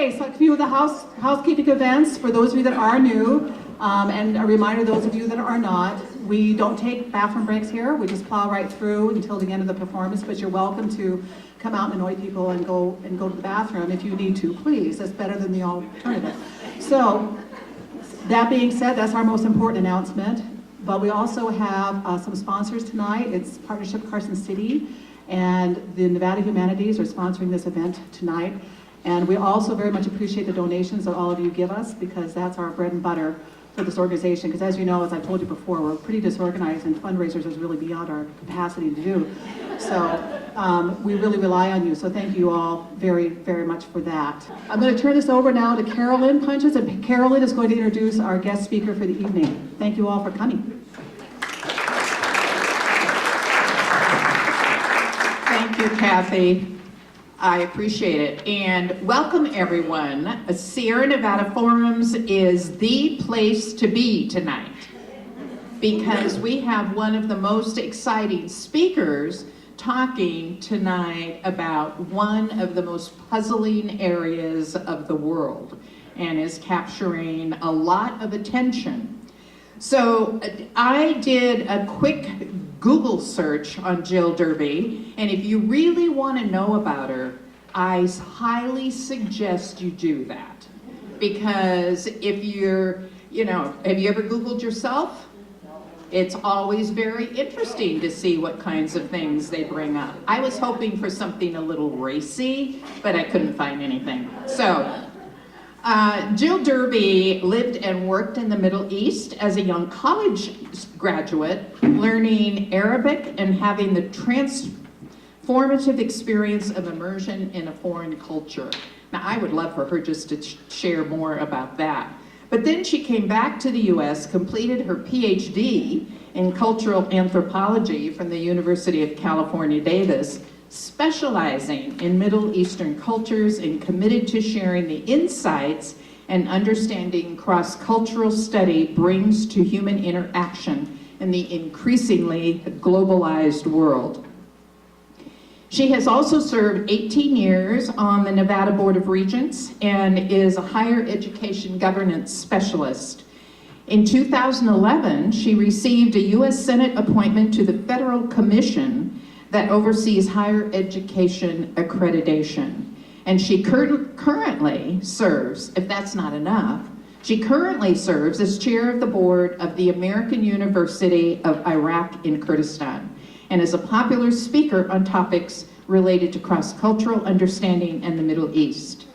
Okay, so a few of the housekeeping events for those of you that are new, and a reminder to those of you that are not. We don't take bathroom breaks here. We just plow right through until the end of the performance, but you're welcome to come out and annoy people and go to the bathroom if you need to, please. That's better than the alternative. So, that being said, that's our most important announcement. But we also have some sponsors tonight. It's Partnership Carson City and the Nevada Humanities are sponsoring this event tonight. And we also very much appreciate the donations that all of you give us, because that's our bread and butter for this organization. Because as you know, as I've told you before, we're pretty disorganized and fundraisers is really beyond our capacity to do. So we really rely on you. So thank you all very, very much for that. I'm going to turn this over now to Carolyn Punches, and Carolyn is going to introduce our guest speaker for the evening. Thank you all for coming. Thank you, Kathy. I appreciate it. And welcome, everyone. Sierra Nevada Forums is the place to be tonight, because we have one of the most exciting speakers talking tonight about one of the most puzzling areas of the world and is capturing a lot of attention. So I did a quick Google search on Jill Derby, and if you really want to know about her, I highly suggest you do that. Because if you're, have you ever Googled yourself? It's always very interesting to see what kinds of things they bring up. I was hoping for something a little racy, but I couldn't find anything. So, Jill Derby lived and worked in the Middle East as a young college graduate, learning Arabic and having the transformative experience of immersion in a foreign culture. Now, I would love for her just to share more about that. But then she came back to the US, completed her PhD in cultural anthropology from the University of California, Davis, specializing in Middle Eastern cultures and committed to sharing the insights and understanding cross-cultural study brings to human interaction in the increasingly globalized world. She has also served 18 years on the Nevada Board of Regents and is a higher education governance specialist. In 2011, she received a U.S. Senate appointment to the Federal Commission that oversees higher education accreditation. And she currently serves, if that's not enough, she currently serves as chair of the board of the American University of Iraq in Kurdistan, and is a popular speaker on topics related to cross-cultural understanding in the Middle East.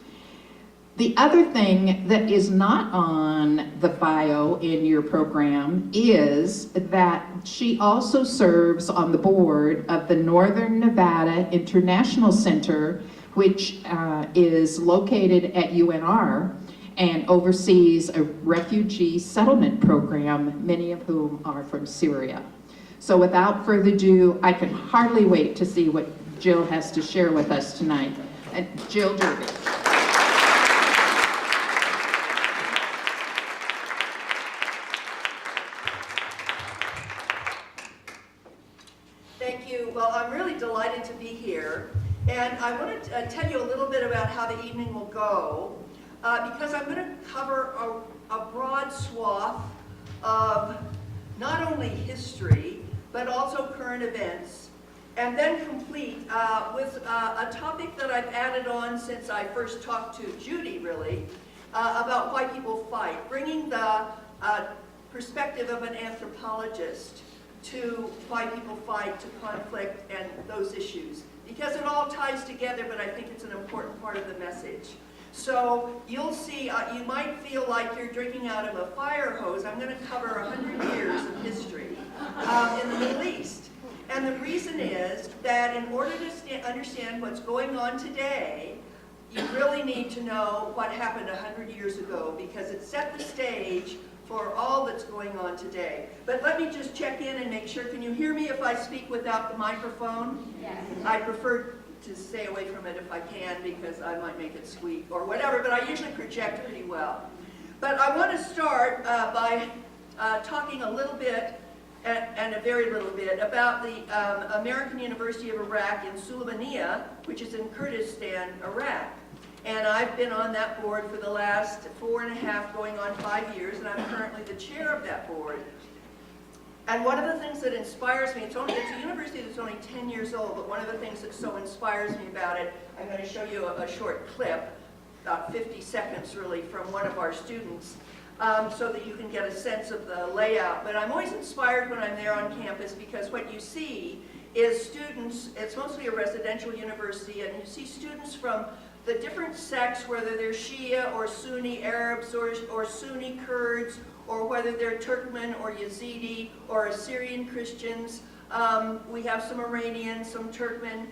The other thing that is not on the bio in your program is that she also serves on the board of the Northern Nevada International Center, which is located at UNR and oversees a refugee settlement program, many of whom are from Syria. So without further ado, I can hardly wait to see what Jill has to share with us tonight. Jill Derby. Thank you. Well, I'm really delighted to be here. And I want to tell you a little bit about how the evening will go, because I'm going to cover a broad swath of not only history, but also current events, and then complete with a topic that I've added on since I first talked to Judy, really, about why people fight, bringing the perspective of an anthropologist to why people fight, to conflict, and those issues. Because it all ties together, but I think it's an important part of the message. So you'll see, you might feel like you're drinking out of a fire hose. I'm going to cover 100 years of history in the Middle East. And the reason is that in order to understand what's going on today, you really need to know what happened 100 years ago, because it set the stage for all that's going on today. But let me just check in and make sure. Can you hear me if I speak without the microphone? Yes. I prefer to stay away from it if I can, because I might make it squeak or whatever, but I usually project pretty well. But I want to start by talking a little bit, and a very little bit, about the American University of Iraq in Sulaimani, which is in Kurdistan, Iraq. And I've been on that board for the last 4.5, going on 5 years, and I'm currently the chair of that board. And one of the things that inspires me, it's a university that's only 10 years old, but one of the things that so inspires me about it, I'm going to show you a short clip, about 50 seconds really, from one of our students, so that you can get a sense of the layout. But I'm always inspired when I'm there on campus, because what you see is students, it's mostly a residential university, and you see students from the different sects, whether they're Shia or Sunni Arabs or Sunni Kurds, or whether they're Turkmen or Yazidi or Assyrian Christians. We have some Iranian, some Turkmen,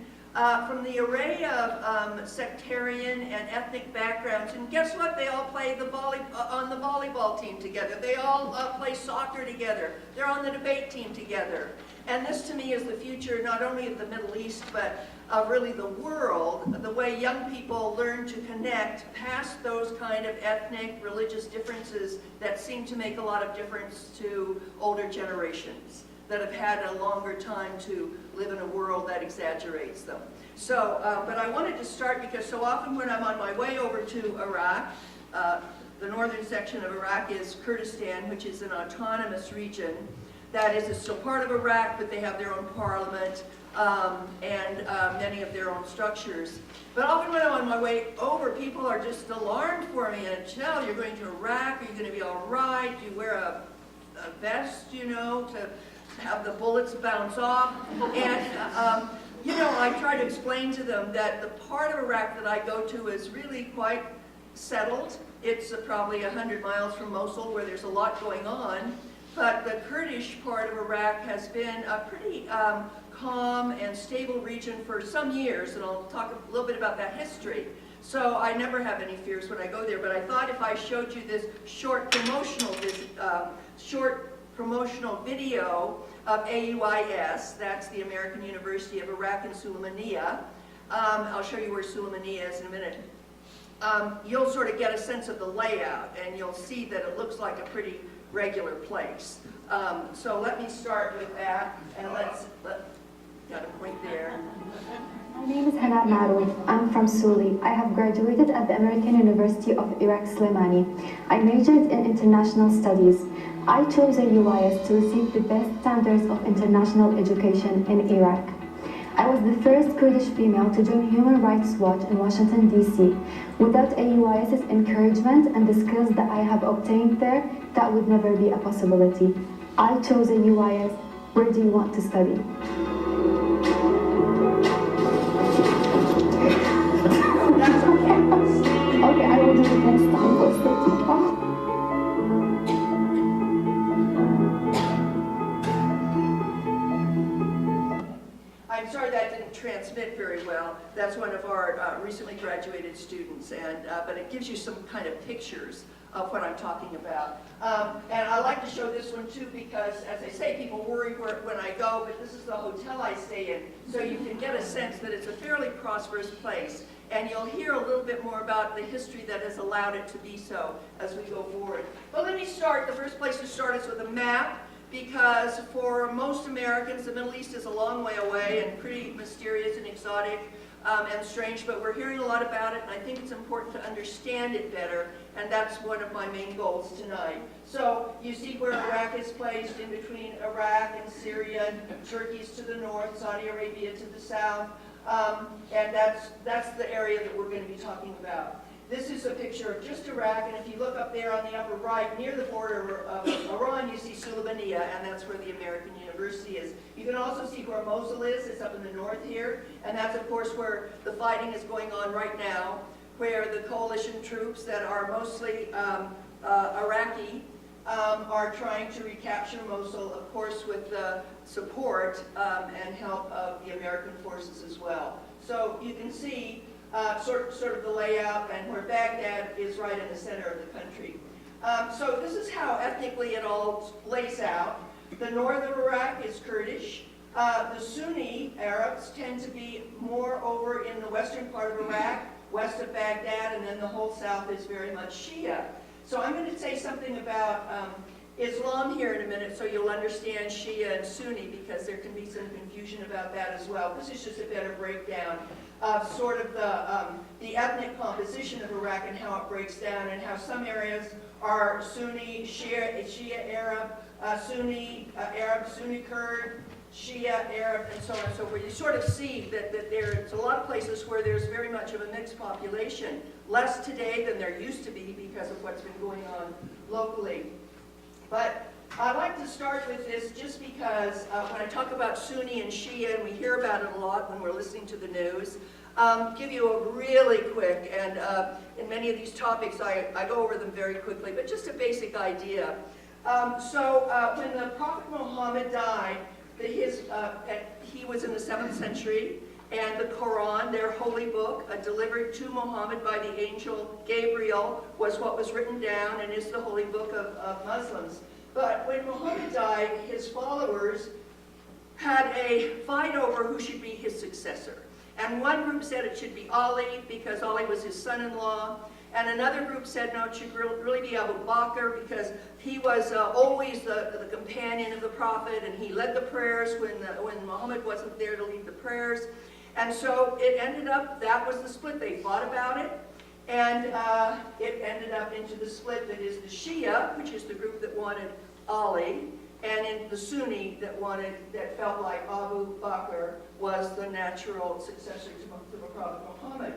from the array of sectarian and ethnic backgrounds. And guess what? They all play on the volleyball team together. They all play soccer together. They're on the debate team together. And this to me is the future not only of the Middle East, but of really the world, the way young people learn to connect past those kind of ethnic, religious differences that seem to make a lot of difference to older generations that have had a longer time to live in a world that exaggerates them. So, but I wanted to start because so often when I'm on my way over to Iraq, the northern section of Iraq is Kurdistan, which is an autonomous region that is still part of Iraq, but they have their own parliament and many of their own structures. But often when I'm on my way over, people are just alarmed for me and tell, you're going to Iraq, are you going to be all right? Do you wear a vest, you know, to have the bullets bounce off? And, you know, I try to explain to them that the part of Iraq that I go to is really quite settled. It's probably 100 miles from Mosul, where there's a lot going on. But the Kurdish part of Iraq has been a pretty calm and stable region for some years, and I'll talk a little bit about that history. So I never have any fears when I go there, but I thought if I showed you this short promotional video of AUIS, that's the American University of Iraq in Sulaimani. I'll show you where Sulaimani is in a minute. You'll sort of get a sense of the layout, and you'll see that it looks like a pretty regular place. So let me start with that, and got a point there. My name is Hana Marouf. I'm from Suli. I have graduated at the American University of Iraq, Sulaimani. I majored in international studies. I chose UIS to receive the best standards of international education in Iraq. I was the first Kurdish female to join Human Rights Watch in Washington, D.C. Without AUIS's encouragement and the skills that I have obtained there, that would never be a possibility. I chose UIS. Where do you want to study? Okay, I will do it next time. I'm sorry that didn't transmit very well. That's one of our recently graduated students, and but it gives you some kind of pictures of what I'm talking about. And I like to show this one too because, as I say, people worry when I go, but this is the hotel I stay in, so you can get a sense that it's a fairly prosperous place. And you'll hear a little bit more about the history that has allowed it to be so as we go forward. But let me start, the first place to start is with a map, because for most Americans, the Middle East is a long way away and pretty mysterious and exotic and strange, but we're hearing a lot about it, and I think it's important to understand it better, and that's one of my main goals tonight. So you see where Iraq is placed in between Iraq and Syria, Turkey's to the north, Saudi Arabia to the south, and that's the area that we're going to be talking about. This is a picture of just Iraq, and if you look up there on the upper right, near the border of Iran, you see Sulaimani, and that's where the American University is. You can also see where Mosul is. It's up in the north here, and that's, of course, where the fighting is going on right now, where the coalition troops that are mostly Iraqi are trying to recapture Mosul, of course, with the support and help of the American forces as well. So you can see sort of the layout, and where Baghdad is right in the center of the country. So this is how ethnically it all lays out. The north of Iraq is Kurdish. The Sunni Arabs tend to be more over in the western part of Iraq, west of Baghdad, and then the whole south is very much Shia. So I'm going to say something about Islam here in a minute so you'll understand Shia and Sunni, because there can be some confusion about that as well. This is just a better breakdown of sort of the ethnic composition of Iraq and how it breaks down, and how some areas are Sunni, Shia Arab, Sunni Arab, Sunni Kurd, Shia Arab, and so on and so forth. You sort of see that there's a lot of places where there's very much of a mixed population. Less today than there used to be because of what's been going on locally. But I'd like to start with this just because when I talk about Sunni and Shia, and we hear about it a lot when we're listening to the news, give you a really quick, and in many of these topics I go over them very quickly, but just a basic idea. When the Prophet Muhammad died, he was in the 7th century, and the Quran, their holy book, delivered to Muhammad by the angel Gabriel, was what was written down and is the holy book of Muslims. But when Muhammad died, his followers had a fight over who should be his successor. And one group said it should be Ali, because Ali was his son-in-law. And another group said, no, it should really be Abu Bakr, because he was always the companion of the Prophet, and he led the prayers when Muhammad wasn't there to lead the prayers. And so it ended up, that was the split. They fought about it, and it ended up into the split that is the Shia, which is the group that wanted Ali, and in the Sunni that felt like Abu Bakr was the natural successor to the Prophet Muhammad.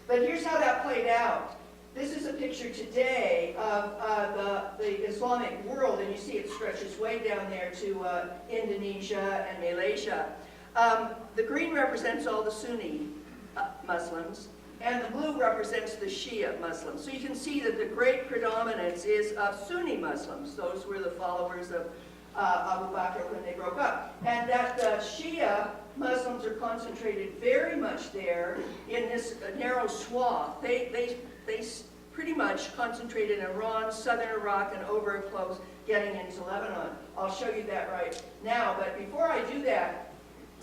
But here's how that played out. This is a picture today of the Islamic world, and you see it stretches way down there to Indonesia and Malaysia. The green represents all the Sunni Muslims, and the blue represents the Shia Muslims. So you can see that the great predominance is of Sunni Muslims. Those were the followers of Abu Bakr when they broke up. And that the Shia Muslims are concentrated very much there in this narrow swath. They pretty much concentrate in Iran, southern Iraq, and over close, getting into Lebanon. I'll show you that right now. But before I do that,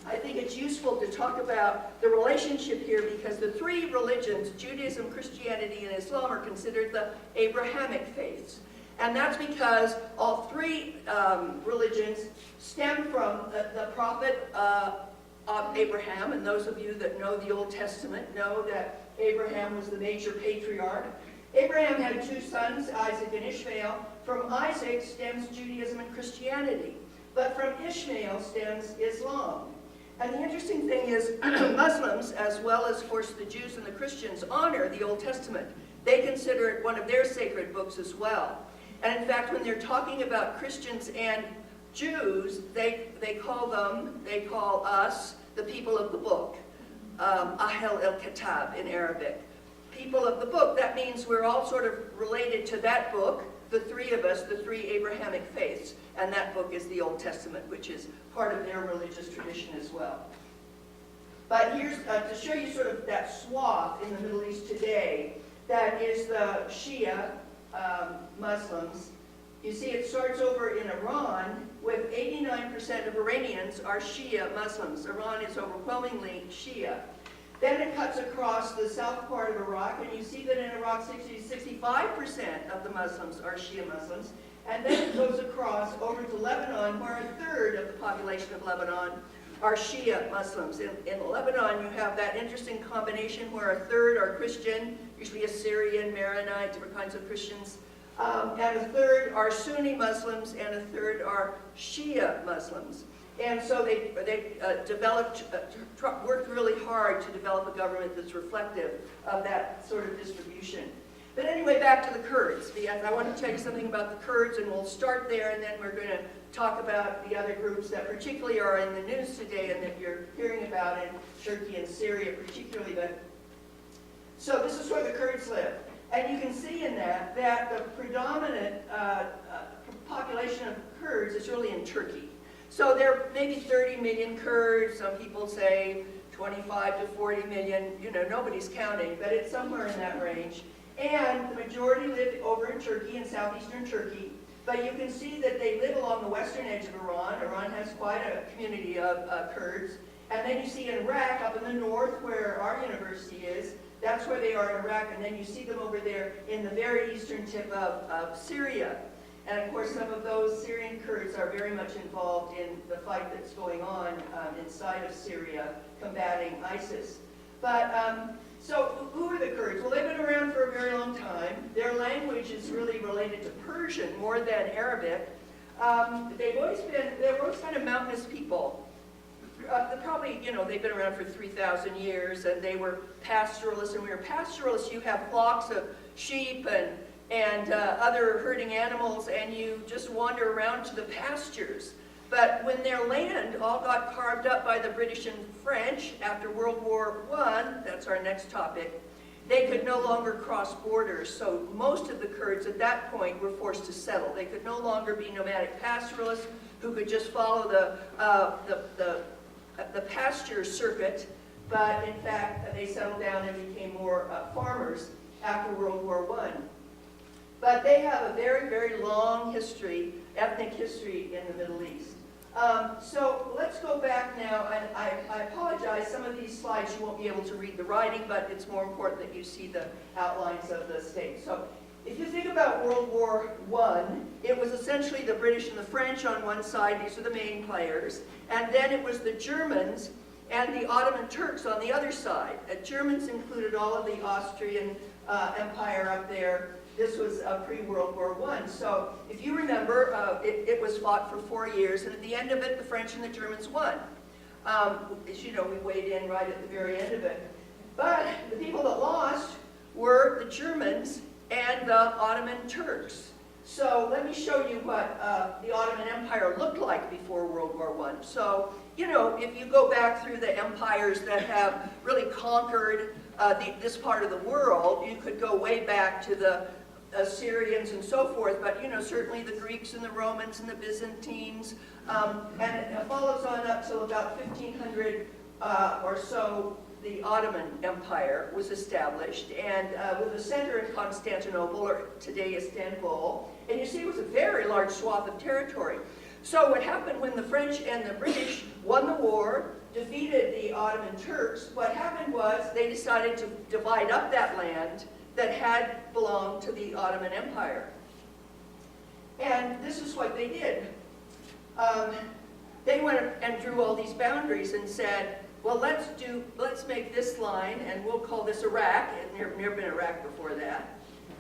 I think it's useful to talk about the relationship here, because the three religions, Judaism, Christianity, and Islam, are considered the Abrahamic faiths. And that's because all three religions stem from the prophet of Abraham, and those of you that know the Old Testament know that Abraham was the major patriarch. Abraham had two sons, Isaac and Ishmael. From Isaac stems Judaism and Christianity, but from Ishmael stems Islam. And the interesting thing is Muslims, as well as, of course, the Jews and the Christians, honor the Old Testament. They consider it one of their sacred books as well. And in fact, when they're talking about Christians and Jews, they call us the people of the book, Ahl el-Kitab in Arabic. People of the book, that means we're all sort of related to that book, the three of us, the three Abrahamic faiths. And that book is the Old Testament, which is part of their religious tradition as well. But here's, to show you sort of that swath in the Middle East today, that is the Shia Muslims. You see it starts over in Iran, with 89% of Iranians are Shia Muslims. Iran is overwhelmingly Shia. Then it cuts across the south part of Iraq, and you see that in Iraq 65% of the Muslims are Shia Muslims. And then it goes across over to Lebanon, where a third of the population of Lebanon are Shia Muslims. In Lebanon, you have that interesting combination where a third are Christian, usually Assyrian, Maronite, different kinds of Christians, and a third are Sunni Muslims, and a third are Shia Muslims. And so they worked really hard to develop a government that's reflective of that sort of distribution. But anyway, back to the Kurds, because I want to tell you something about the Kurds, and we'll start there, and then we're going to talk about the other groups that particularly are in the news today and that you're hearing about in Turkey and Syria particularly. So this is where the Kurds live. And you can see in that the predominant population of Kurds is really in Turkey. So there are maybe 30 million Kurds. Some people say 25 to 40 million. You know, nobody's counting, but it's somewhere in that range. And the majority live over in Turkey, in southeastern Turkey. But you can see that they live along the western edge of Iran. Iran has quite a community of Kurds. And then you see in Iraq, up in the north, where our university is, that's where they are in Iraq. And then you see them over there in the very eastern tip of Syria. And of course, some of those Syrian Kurds are very much involved in the fight that's going on inside of Syria, combating ISIS. But so who are the Kurds? Well, they've been around for a very long time. Their language is really related to Persian more than Arabic. They're always kind of mountainous people. Probably, you know, they've been around for 3,000 years, and they were pastoralists. And when you're pastoralists, you have flocks of sheep and other herding animals, and you just wander around to the pastures. But when their land all got carved up by the British and French after World War I, that's our next topic, they could no longer cross borders. So most of the Kurds at that point were forced to settle. They could no longer be nomadic pastoralists who could just follow the pasture circuit, but in fact they settled down and became more farmers after World War I. But they have a very, very long history, ethnic history in the Middle East. So let's go back now, and I apologize, some of these slides you won't be able to read the writing, but it's more important that you see the outlines of the state. So if you think about World War I, it was essentially the British and the French on one side, these are the main players, and then it was the Germans and the Ottoman Turks on the other side. Germans included all of the Austrian Empire up there. This was pre-World War I. So if you remember, it was fought for 4 years, and at the end of it, the French and the Germans won. As you know, we weighed in right at the very end of it. But the people that lost were the Germans and the Ottoman Turks. So let me show you what the Ottoman Empire looked like before World War I. So, you know, if you go back through the empires that have really conquered this part of the world, you could go way back to the Assyrians and so forth, but, you know, certainly the Greeks and the Romans and the Byzantines, and it follows on up till about 1500 or so. The Ottoman Empire was established, and with a center in Constantinople, or today Istanbul, and you see it was a very large swath of territory. So what happened when the French and the British won the war, defeated the Ottoman Turks, what happened was they decided to divide up that land that had belonged to the Ottoman Empire. And this is what they did. They went and drew all these boundaries and said, well, let's make this line, and we'll call this Iraq. It had never been Iraq before that.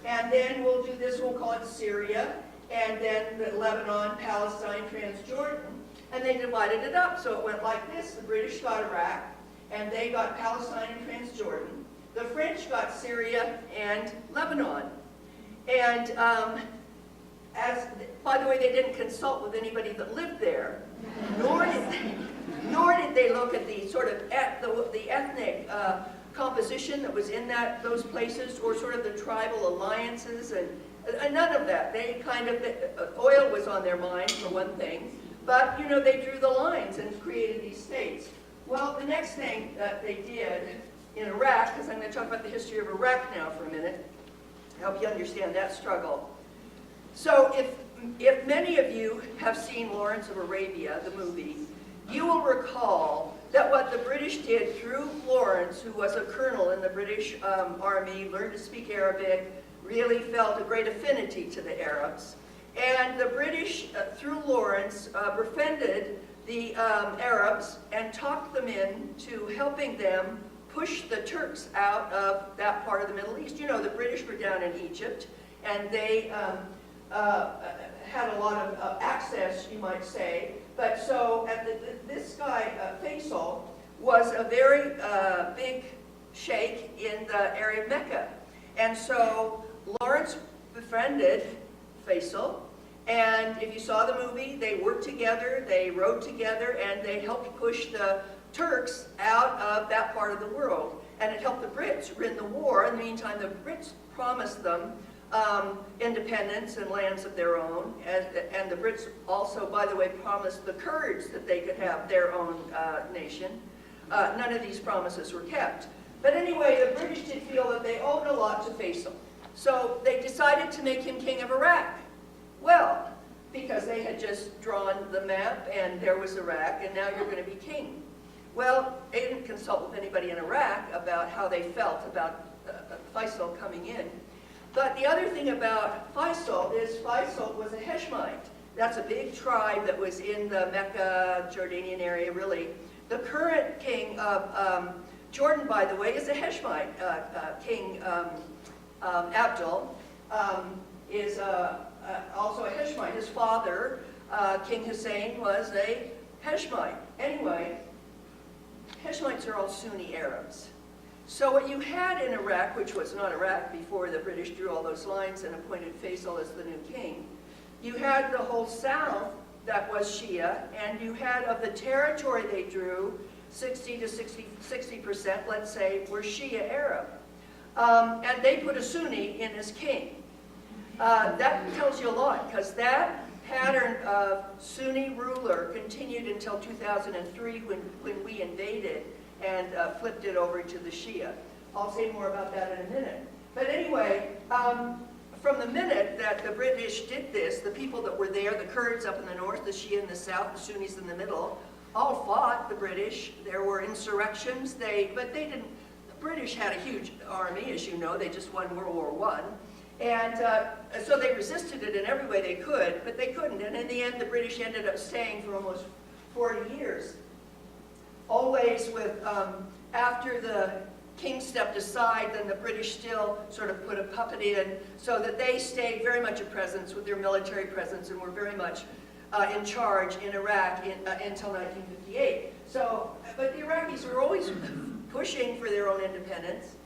And then we'll do this, we'll call it Syria, and then Lebanon, Palestine, Transjordan. And they divided it up, so it went like this. The British got Iraq, and they got Palestine and Transjordan. The French got Syria and Lebanon. And by the way, they didn't consult with anybody that lived there, nor did they look at the sort of the ethnic composition that was in those places, or sort of the tribal alliances, and none of that. They kind of, oil was on their mind for one thing, but you know, they drew the lines and created these states. Well, the next thing that they did in Iraq, because I'm going to talk about the history of Iraq now for a minute, help you understand that struggle. So if many of you have seen Lawrence of Arabia, the movie, you will recall that what the British did through Lawrence, who was a colonel in the British Army, learned to speak Arabic, really felt a great affinity to the Arabs. And the British, through Lawrence, befriended the Arabs and talked them into helping them push the Turks out of that part of the Middle East. You know, the British were down in Egypt, and they had a lot of access, you might say. But so this guy, Faisal, was a very big sheikh in the area of Mecca. And so Lawrence befriended Faisal, and if you saw the movie, they worked together, they rode together, and they helped push the Turks out of that part of the world. And it helped the Brits win the war. In the meantime, the Brits promised them independence and lands of their own, and the Brits also, by the way, promised the Kurds that they could have their own nation. None of these promises were kept. But anyway, the British did feel that they owed a lot to Faisal. So they decided to make him king of Iraq. Well, because they had just drawn the map and there was Iraq, and now you're going to be king. Well, they didn't consult with anybody in Iraq about how they felt about Faisal coming in. But the other thing about Faisal is Faisal was a Hashemite. That's a big tribe that was in the Mecca, Jordanian area, really. The current king of Jordan, by the way, is a Hashemite. King Abdul is also a Hashemite. His father, King Hussein, was a Hashemite. Anyway, Hashemites are all Sunni Arabs. So what you had in Iraq, which was not Iraq before the British drew all those lines and appointed Faisal as the new king, you had the whole south that was Shia, and you had of the territory they drew, 60 to 60%, let's say, were Shia Arab. And they put a Sunni in as king. That tells you a lot, because that pattern of Sunni ruler continued until 2003 when we invaded and flipped it over to the Shia. I'll say more about that in a minute. But anyway, from the minute that the British did this, the people that were there, the Kurds up in the north, the Shia in the south, the Sunnis in the middle, all fought the British. There were insurrections, but they didn't, the British had a huge army, as you know, they just won World War I. And so they resisted it in every way they could, but they couldn't. And in the end, the British ended up staying for almost 40 years. Always with, after the king stepped aside, then the British still sort of put a puppet in so that they stayed very much a presence with their military presence and were very much in charge in Iraq until 1958. So, but the Iraqis were always pushing for their own independence.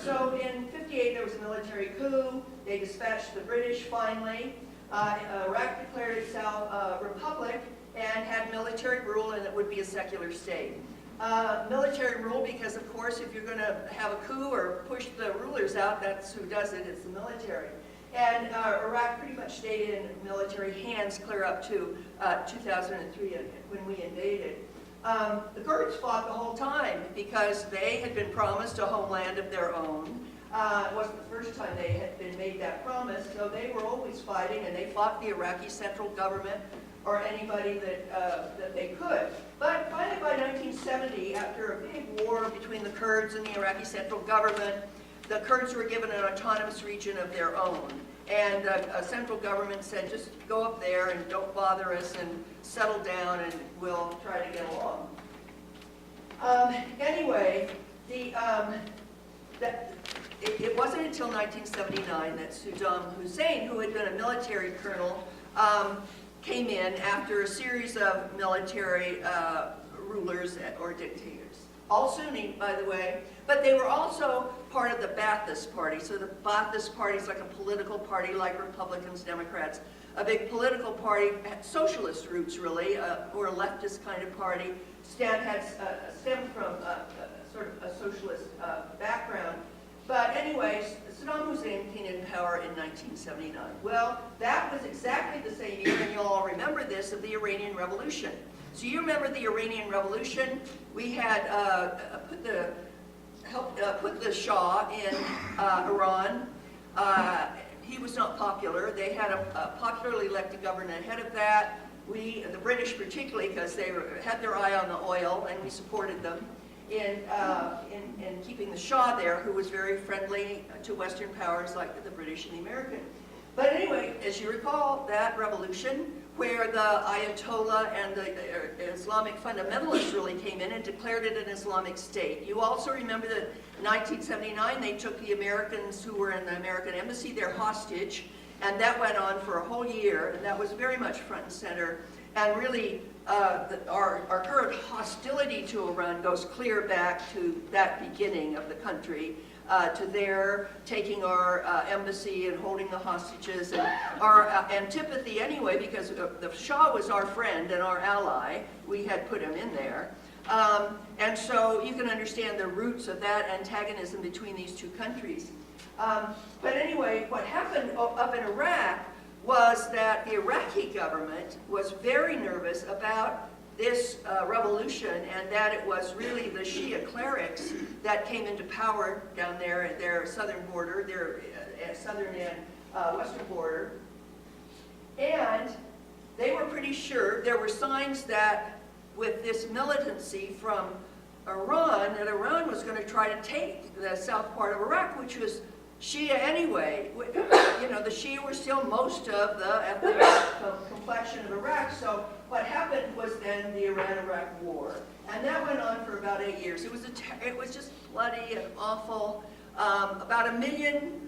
So in 58 there was a military coup. They dispatched the British finally. Iraq declared itself a republic and had military rule, and it would be a secular state. Military rule because, of course, if you're going to have a coup or push the rulers out, that's who does it, it's the military. And Iraq pretty much stayed in military hands clear up to 2003 when we invaded. The Kurds fought the whole time because they had been promised a homeland of their own. It wasn't the first time they had been made that promise, so they were always fighting, and they fought the Iraqi central government or anybody that they could. But finally by 1970, after a big war between the Kurds and the Iraqi central government, the Kurds were given an autonomous region of their own. And a central government said, just go up there and don't bother us and settle down and we'll try to get along. Anyway, it wasn't until 1979 that Saddam Hussein, who had been a military colonel, came in after a series of military rulers or dictators. All Sunni, by the way, but they were also part of the Ba'athist Party. So the Ba'athist Party is like a political party like Republicans, Democrats, a big political party, socialist roots really, or a leftist kind of party. Stemmed from sort of a socialist background. But anyways, Saddam Hussein came in power in 1979. Well, that was exactly the same year, and you'll all remember this, of the Iranian Revolution. So you remember the Iranian Revolution? We had put the Shah in Iran. He was not popular. They had a popularly elected governor ahead of that. We, the British particularly, because they had their eye on the oil, and we supported them in keeping the Shah there, who was very friendly to Western powers like the British and the American. But anyway, as you recall, that revolution, where the Ayatollah and the Islamic fundamentalists really came in and declared it an Islamic state. You also remember that in 1979 they took the Americans who were in the American embassy, their hostage, and that went on for a whole year, and that was very much front and center. And really, our current hostility to Iran goes clear back to that beginning of the country, to their taking our embassy and holding the hostages, and our antipathy anyway, because the Shah was our friend and our ally. We had put him in there. And so you can understand the roots of that antagonism between these two countries. But anyway, what happened up in Iraq was that the Iraqi government was very nervous about this revolution, and that it was really the Shia clerics that came into power down there at their southern border, their southern and western border. And they were pretty sure, there were signs that with this militancy from Iran, that Iran was going to try to take the south part of Iraq, which was Shia anyway. You know, the Shia were still most of the ethnic complexion of Iraq. So what happened was then the Iran-Iraq War, and that went on for about 8 years. It was just bloody and awful. About 1 million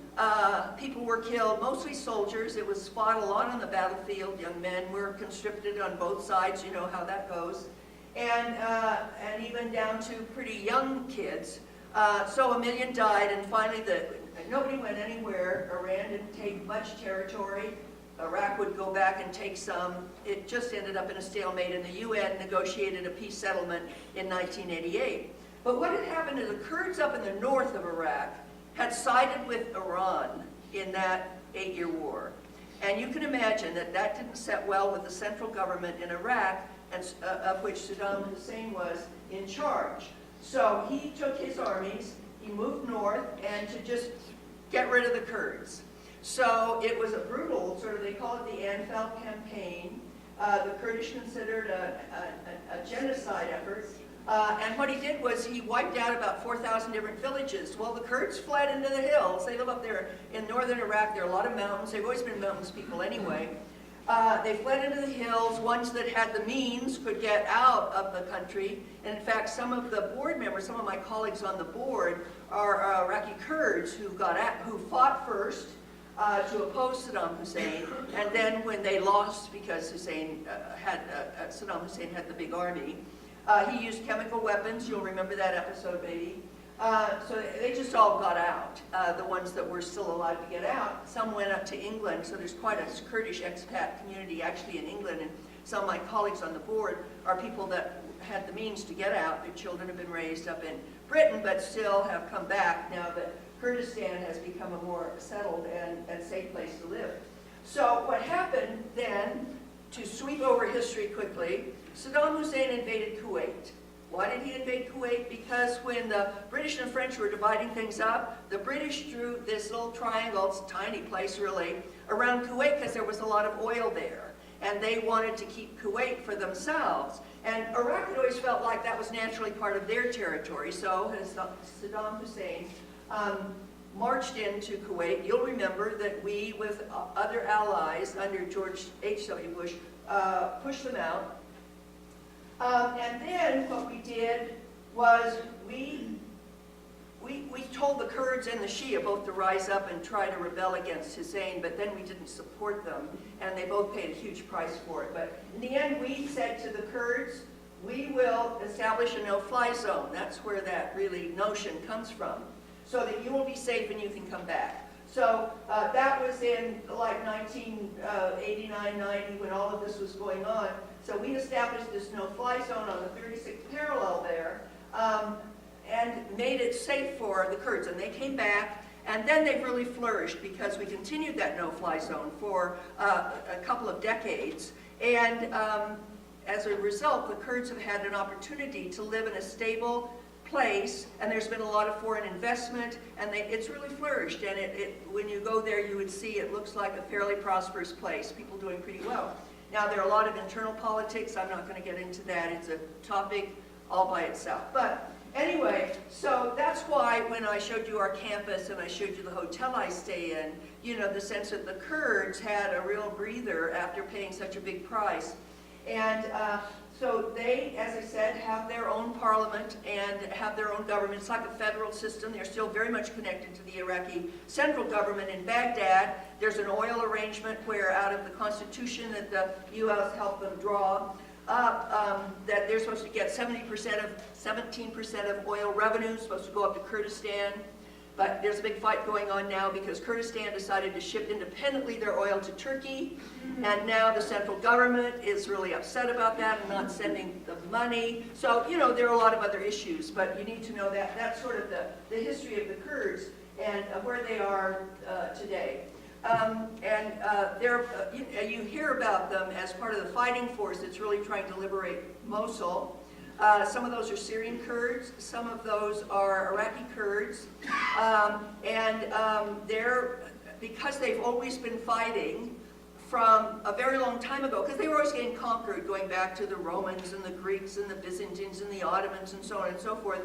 people were killed, mostly soldiers. It was fought a lot on the battlefield. Young men were conscripted on both sides. You know how that goes, and even down to pretty young kids. So 1 million died, and finally nobody went anywhere. Iran didn't take much territory. Iraq would go back and take some. It just ended up in a stalemate, and the UN negotiated a peace settlement in 1988. But what had happened is the Kurds up in the north of Iraq had sided with Iran in that 8-year war. And you can imagine that that didn't set well with the central government in Iraq, and, of which Saddam Hussein was in charge. So he took his armies, he moved north, and to just get rid of the Kurds. So it was a brutal, sort of, they call it the Anfal Campaign. The Kurdish considered a genocide effort. And what he did was he wiped out about 4,000 different villages. Well, the Kurds fled into the hills. They live up there in northern Iraq. There are a lot of mountains. They've always been mountains people anyway. They fled into the hills. Ones that had the means could get out of the country. And in fact, some of the board members, some of my colleagues on the board, are Iraqi Kurds who fought first to oppose Saddam Hussein, and then when they lost because Saddam Hussein had the big army, he used chemical weapons. You'll remember that episode, maybe. So they just all got out, the ones that were still alive to get out. Some went up to England, so there's quite a Kurdish expat community actually in England, and some of my colleagues on the board are people that had the means to get out. Their children have been raised up in Britain, but still have come back now that Kurdistan has become a more settled and safe place to live. So what happened then, to sweep over history quickly, Saddam Hussein invaded Kuwait. Why did he invade Kuwait? Because when the British and French were dividing things up, the British drew this little triangle, it's a tiny place really, around Kuwait because there was a lot of oil there. And they wanted to keep Kuwait for themselves. And Iraq had always felt like that was naturally part of their territory. So as Saddam Hussein marched into Kuwait, you'll remember that we, with other allies under George H.W. Bush, pushed them out. And then what we did was we told the Kurds and the Shia both to rise up and try to rebel against Hussein, but then we didn't support them, and they both paid a huge price for it. But in the end, we said to the Kurds, we will establish a no-fly zone. That's where that really notion comes from, so that you will be safe and you can come back. So that was in like 1989, 90, when all of this was going on. So we established this no-fly zone on the 36th parallel there, and made it safe for the Kurds. And they came back, and then they've really flourished because we continued that no-fly zone for a couple of decades. And as a result, the Kurds have had an opportunity to live in a stable place, and there's been a lot of foreign investment, and it's really flourished. And when you go there, you would see it looks like a fairly prosperous place, people doing pretty well. Now, there are a lot of internal politics. I'm not going to get into that. It's a topic all by itself. But anyway, so that's why when I showed you our campus and I showed you the hotel I stay in, you know, the sense that the Kurds had a real breather after paying such a big price. And so they, as I said, have their own parliament and have their own government. It's like a federal system. They're still very much connected to the Iraqi central government in Baghdad. There's an oil arrangement where out of the constitution that the U.S. helped them draw up, that they're supposed to get 17% of oil revenue, supposed to go up to Kurdistan. But there's a big fight going on now because Kurdistan decided to ship independently their oil to Turkey, and now the central government is really upset about that and not sending the money. So, you know, there are a lot of other issues, but you need to know that that's sort of the history of the Kurds and where they are today. You hear about them as part of the fighting force that's really trying to liberate Mosul. Some of those are Syrian Kurds, some of those are Iraqi Kurds, because they've always been fighting from a very long time ago, because they were always getting conquered, going back to the Romans and the Greeks and the Byzantines and the Ottomans and so on and so forth.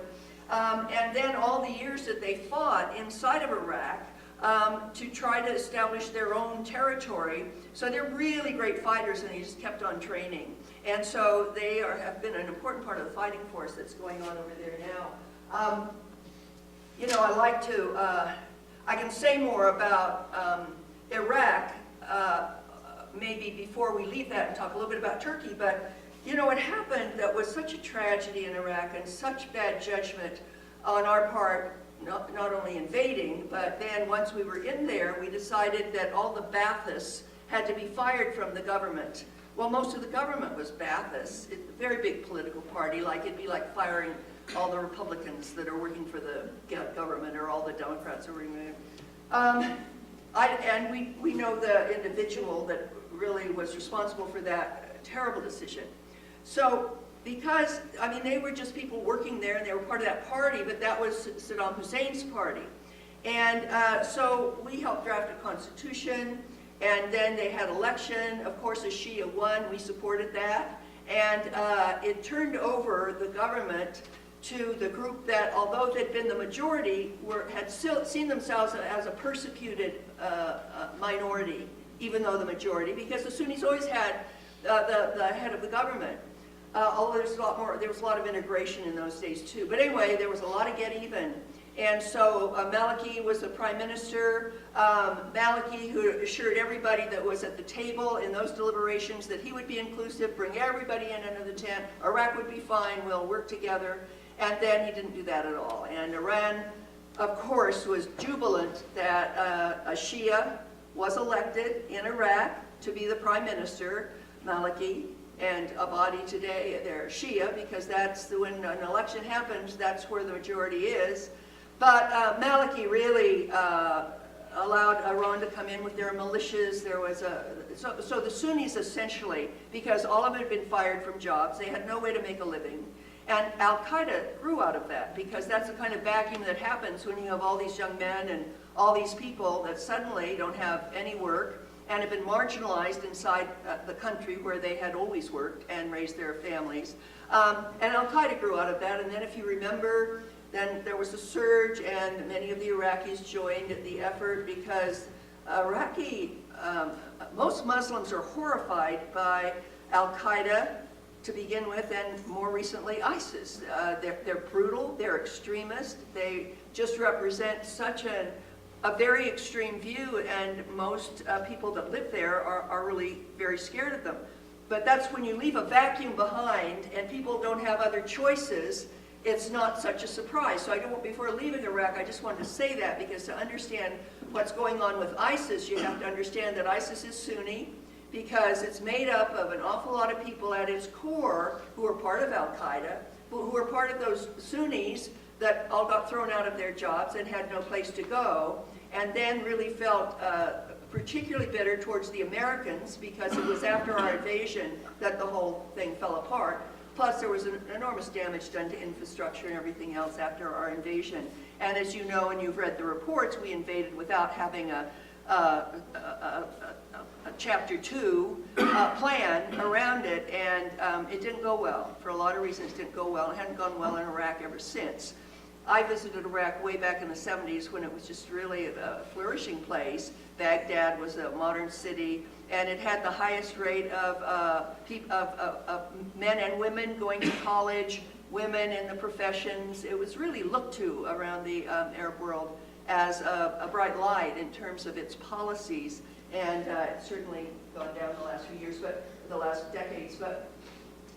And then all the years that they fought inside of Iraq, to try to establish their own territory. So they're really great fighters, and they just kept on training. And so they have been an important part of the fighting force that's going on over there now. You know, I like to, I can say more about Iraq, maybe before we leave that and talk a little bit about Turkey, but you know, what happened that was such a tragedy in Iraq and such bad judgment on our part, not only invading, but then once we were in there, we decided that all the Baathists had to be fired from the government. Well, most of the government was Baathists. It's a very big political party, like it'd be like firing all the Republicans that are working for the government or all the Democrats are working there. And we know the individual that really was responsible for that terrible decision. So, because, I mean, they were just people working there and they were part of that party, but that was Saddam Hussein's party. And so we helped draft a constitution, and then they had election. Of course, the Shia won, we supported that. And it turned over the government to the group that, although they'd been the majority, had still seen themselves as a persecuted minority, even though the majority, because the Sunnis always had the head of the government. Although there was a lot of integration in those days too. But anyway, there was a lot of get even. And so Maliki was the prime minister. Maliki, who assured everybody that was at the table in those deliberations that he would be inclusive, bring everybody in under the tent, Iraq would be fine, we'll work together. And then he didn't do that at all. And Iran, of course, was jubilant that a Shia was elected in Iraq to be the prime minister, Maliki. And Abadi today, they're Shia, because that's when an election happens, that's where the majority is. But Maliki really allowed Iran to come in with their militias. There was so the Sunnis essentially, because all of them had been fired from jobs, they had no way to make a living. And Al-Qaeda grew out of that, because that's the kind of vacuum that happens when you have all these young men and all these people that suddenly don't have any work and have been marginalized inside the country where they had always worked and raised their families. And Al-Qaeda grew out of that, and then if you remember, then there was a surge and many of the Iraqis joined the effort because most Muslims are horrified by Al-Qaeda to begin with, and more recently ISIS. They're brutal, they're extremist, they just represent such a very extreme view, and most people that live there are really very scared of them. But that's when you leave a vacuum behind and people don't have other choices, it's not such a surprise. So before leaving Iraq, I just wanted to say that, because to understand what's going on with ISIS, you have to understand that ISIS is Sunni, because it's made up of an awful lot of people at its core who are part of Al-Qaeda, who are part of those Sunnis that all got thrown out of their jobs and had no place to go, and then really felt particularly bitter towards the Americans, because it was after our invasion that the whole thing fell apart. Plus, there was an enormous damage done to infrastructure and everything else after our invasion. And as you know, and you've read the reports, we invaded without having a Chapter 2 plan around it, and it didn't go well. For a lot of reasons, it didn't go well. It hadn't gone well in Iraq ever since. I visited Iraq way back in the 70s when it was just really a flourishing place. Baghdad was a modern city, and it had the highest rate of men and women going to college, women in the professions. It was really looked to around the Arab world as a bright light in terms of its policies, and it's certainly gone down the last few years, but the last decades. But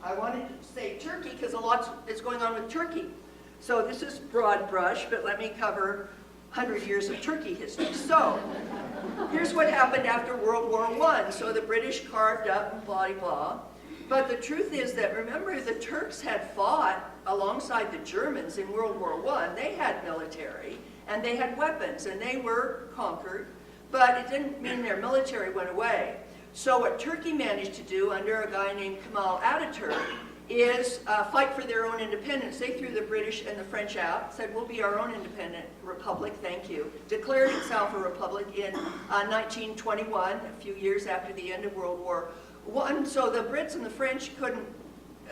I wanted to say Turkey because a lot is going on with Turkey. So this is broad brush, but let me cover 100 years of Turkey history. So here's what happened after World War I. So the British carved up, blah, blah. But the truth is that, remember, the Turks had fought alongside the Germans in World War I. They had military, and they had weapons, and they were conquered, but it didn't mean their military went away. So what Turkey managed to do under a guy named Kemal Ataturk is fight for their own independence. They threw the British and the French out, said we'll be our own independent republic, thank you. Declared itself a republic in 1921, a few years after the end of World War I. So the Brits and the French couldn't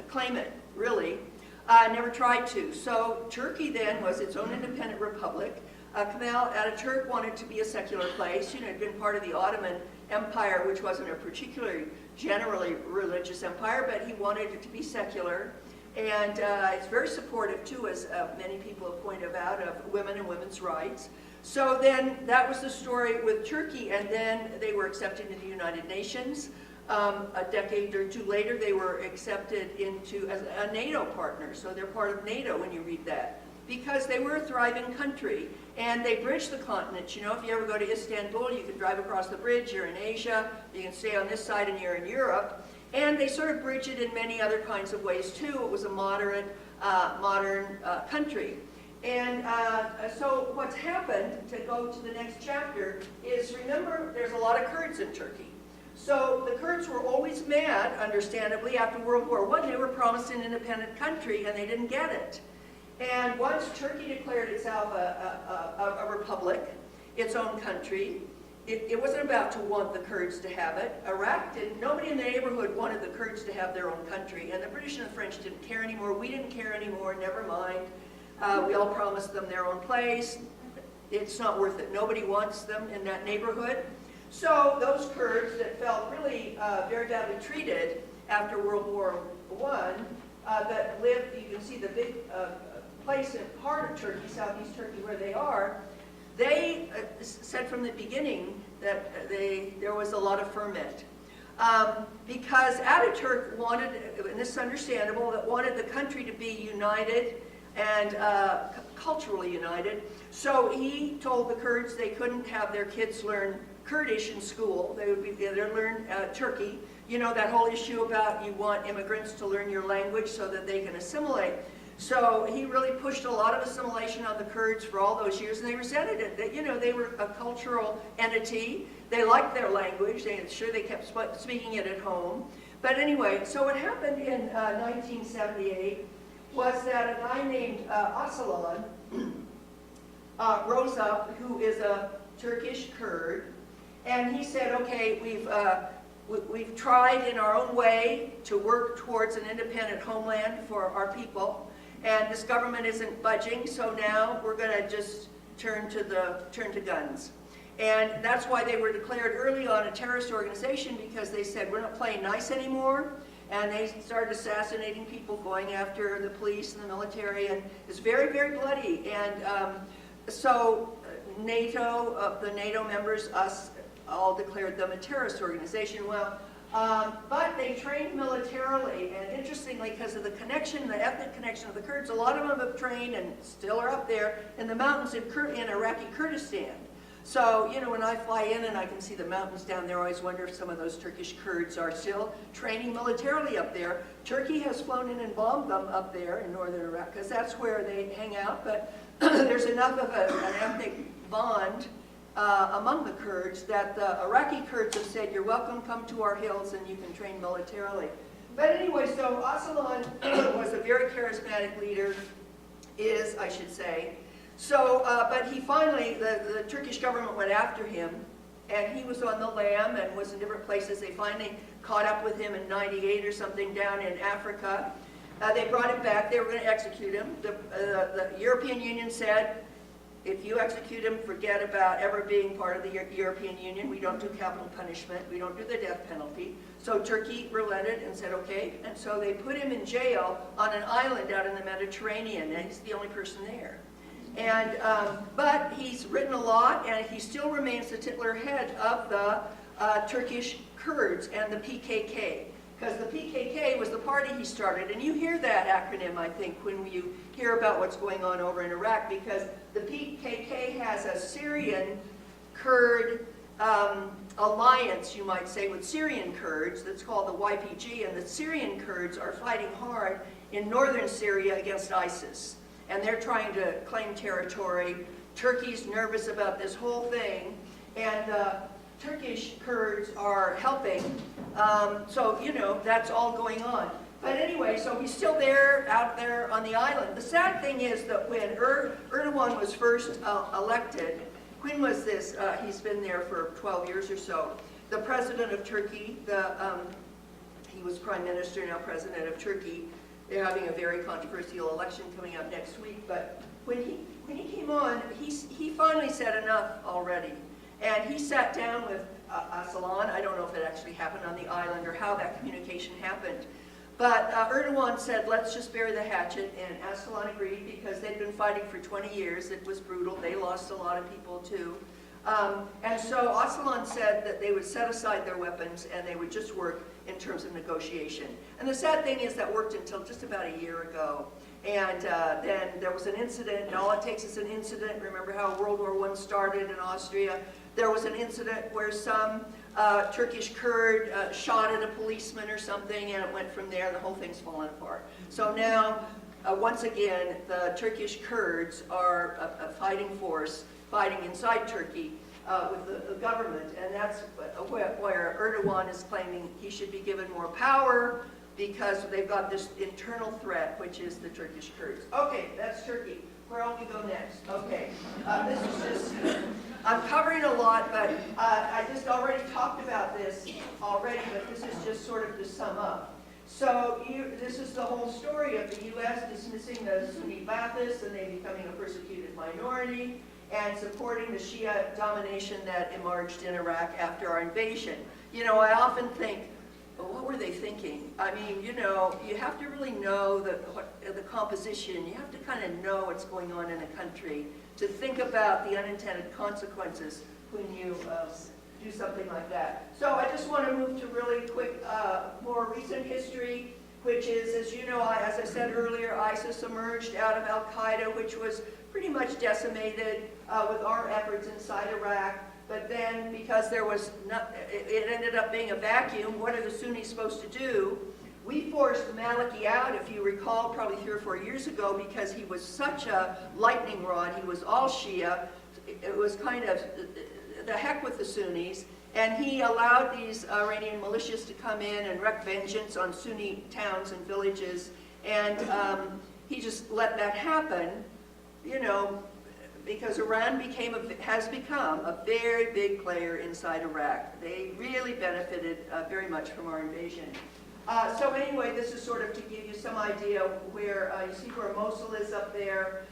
claim it, really, never tried to. So Turkey then was its own independent republic. Kemal Ataturk wanted to be a secular place. You know, it had been part of the Ottoman Empire, which wasn't a particularly generally religious empire, but he wanted it to be secular. And it's very supportive, too, as many people have pointed out, of women and women's rights. So then that was the story with Turkey, and then they were accepted into the United Nations. A decade or two later, they were accepted into as a NATO partner. So they're part of NATO when you read that, because they were a thriving country. And they bridged the continent. You know, if you ever go to Istanbul, you can drive across the bridge, you're in Asia, you can stay on this side and you're in Europe. And they sort of bridge it in many other kinds of ways too. It was a modern country. And so what's happened, to go to the next chapter, is remember there's a lot of Kurds in Turkey. So the Kurds were always mad, understandably, after World War I. They were promised an independent country and they didn't get it. And once Turkey declared itself a republic, its own country, it wasn't about to want the Kurds to have it. Iraq didn't. Nobody in the neighborhood wanted the Kurds to have their own country. And the British and the French didn't care anymore. We didn't care anymore. Never mind. We all promised them their own place. It's not worth it. Nobody wants them in that neighborhood. So those Kurds that felt really very badly treated after World War I, that lived, you can see the big place in part of Turkey, southeast Turkey, where they are, they said from the beginning that there was a lot of ferment. Because Ataturk wanted, and this is understandable, that wanted the country to be united and culturally united. So he told the Kurds they couldn't have their kids learn Kurdish in school. They would be there to learn Turkey. You know, that whole issue about you want immigrants to learn your language so that they can assimilate. So he really pushed a lot of assimilation on the Kurds for all those years, and they resented it. That, you know, they were a cultural entity. They liked their language. They kept speaking it at home. But anyway, so what happened in 1978 was that a guy named Öcalan rose up, who is a Turkish Kurd, and he said, okay, we've tried in our own way to work towards an independent homeland for our people, and this government isn't budging, so now we're going to just turn to guns. And that's why they were declared early on a terrorist organization, because they said, we're not playing nice anymore. And they started assassinating people, going after the police and the military, and it's very, very bloody. And so NATO, the NATO members, us, all declared them a terrorist organization. Well, but they trained militarily, and interestingly, because of the connection, the ethnic connection of the Kurds, a lot of them have trained and still are up there in the mountains in Iraqi Kurdistan. So, you know, when I fly in and I can see the mountains down there, I always wonder if some of those Turkish Kurds are still training militarily up there. Turkey has flown in and bombed them up there in northern Iraq, because that's where they hang out. But there's enough of an ethnic bond among the Kurds that the Iraqi Kurds have said, you're welcome, come to our hills and you can train militarily. But anyway, so Öcalan was a very charismatic leader, I should say. So, but he finally, the Turkish government went after him, and he was on the lam and was in different places. They finally caught up with him in '98 or something down in Africa. They brought him back. They were going to execute him. The European Union said, if you execute him, forget about ever being part of the European Union. We don't do capital punishment. We don't do the death penalty. So Turkey relented and said, okay. And so they put him in jail on an island out in the Mediterranean, and he's the only person there. And, but he's written a lot, and he still remains the titular head of the Turkish Kurds and the PKK. Because the PKK was the party he started. And you hear that acronym, I think, when you hear about what's going on over in Iraq, because the PKK has a Syrian Kurd alliance, you might say, with Syrian Kurds that's called the YPG, and the Syrian Kurds are fighting hard in northern Syria against ISIS. And they're trying to claim territory. Turkey's nervous about this whole thing, and Turkish Kurds are helping. So, you know, that's all going on. But anyway, so he's still there, out there on the island. The sad thing is that when Erdogan was first elected, when was this? He's been there for 12 years or so. The president of Turkey, he was prime minister, now president of Turkey, They're having a very controversial election coming up next week, but when he came on, he finally said enough already. And he sat down with Öcalan. I don't know if it actually happened on the island or how that communication happened. But Erdogan said, let's just bury the hatchet, and Öcalan agreed because they'd been fighting for 20 years. It was brutal. They lost a lot of people too. And so Öcalan said that they would set aside their weapons and they would just work in terms of negotiation. And the sad thing is that worked until just about a year ago. And then there was an incident, and all it takes is an incident. Remember how World War I started in Austria? There was an incident where some Turkish Kurd shot at a policeman or something, and it went from there. The whole thing's fallen apart. So now, once again, the Turkish Kurds are a fighting force, fighting inside Turkey with the government, and that's where Erdogan is claiming he should be given more power because they've got this internal threat, which is the Turkish Kurds. Okay, that's Turkey. Where will we go next? Okay, this is just, I'm covering a lot, but I just already talked about this already, but this is just sort of to sum up. So this is the whole story of the U.S. dismissing the Sunni Ba'athists and they becoming a persecuted minority, and supporting the Shia domination that emerged in Iraq after our invasion. You know, I often think, well, what were they thinking? I mean, you know, you have to really know the composition. You have to kind of know what's going on in a country to think about the unintended consequences when you do something like that. So I just want to move to really quick, more recent history, which is, as you know, as I said earlier, ISIS emerged out of Al-Qaeda, which was pretty much decimated with our efforts inside Iraq. But then, because there was it ended up being a vacuum, what are the Sunnis supposed to do? We forced Maliki out, if you recall, probably 3 or 4 years ago, because he was such a lightning rod. He was all Shia. It was kind of the heck with the Sunnis. And he allowed these Iranian militias to come in and wreak vengeance on Sunni towns and villages. And he just let that happen, you know, because Iran has become a very big player inside Iraq. They really benefited very much from our invasion. So anyway, this is sort of to give you some idea where, you see where Mosul is up there,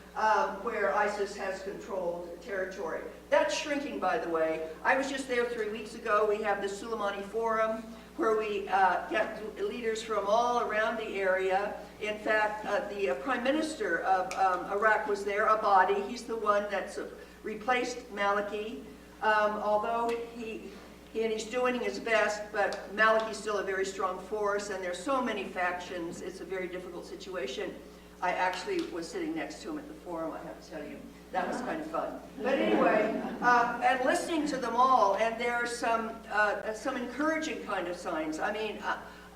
where ISIS has controlled territory. That's shrinking, by the way. I was just there 3 weeks ago. We have the Sulaimani Forum, where we get leaders from all around the area. In fact, the Prime Minister of Iraq was there, Abadi. He's the one that's replaced Maliki, although he's doing his best, but Maliki's still a very strong force, and there's so many factions. It's a very difficult situation. I actually was sitting next to him at the forum, I have to tell you. That was kind of fun. But anyway, and listening to them all, and there are some encouraging kind of signs. I mean,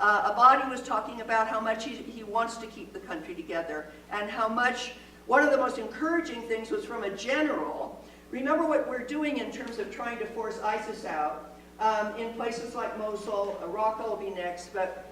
Abadi was talking about how much he wants to keep the country together, and how much, one of the most encouraging things was from a general. Remember what we're doing in terms of trying to force ISIS out in places like Mosul. Raqqa will be next, but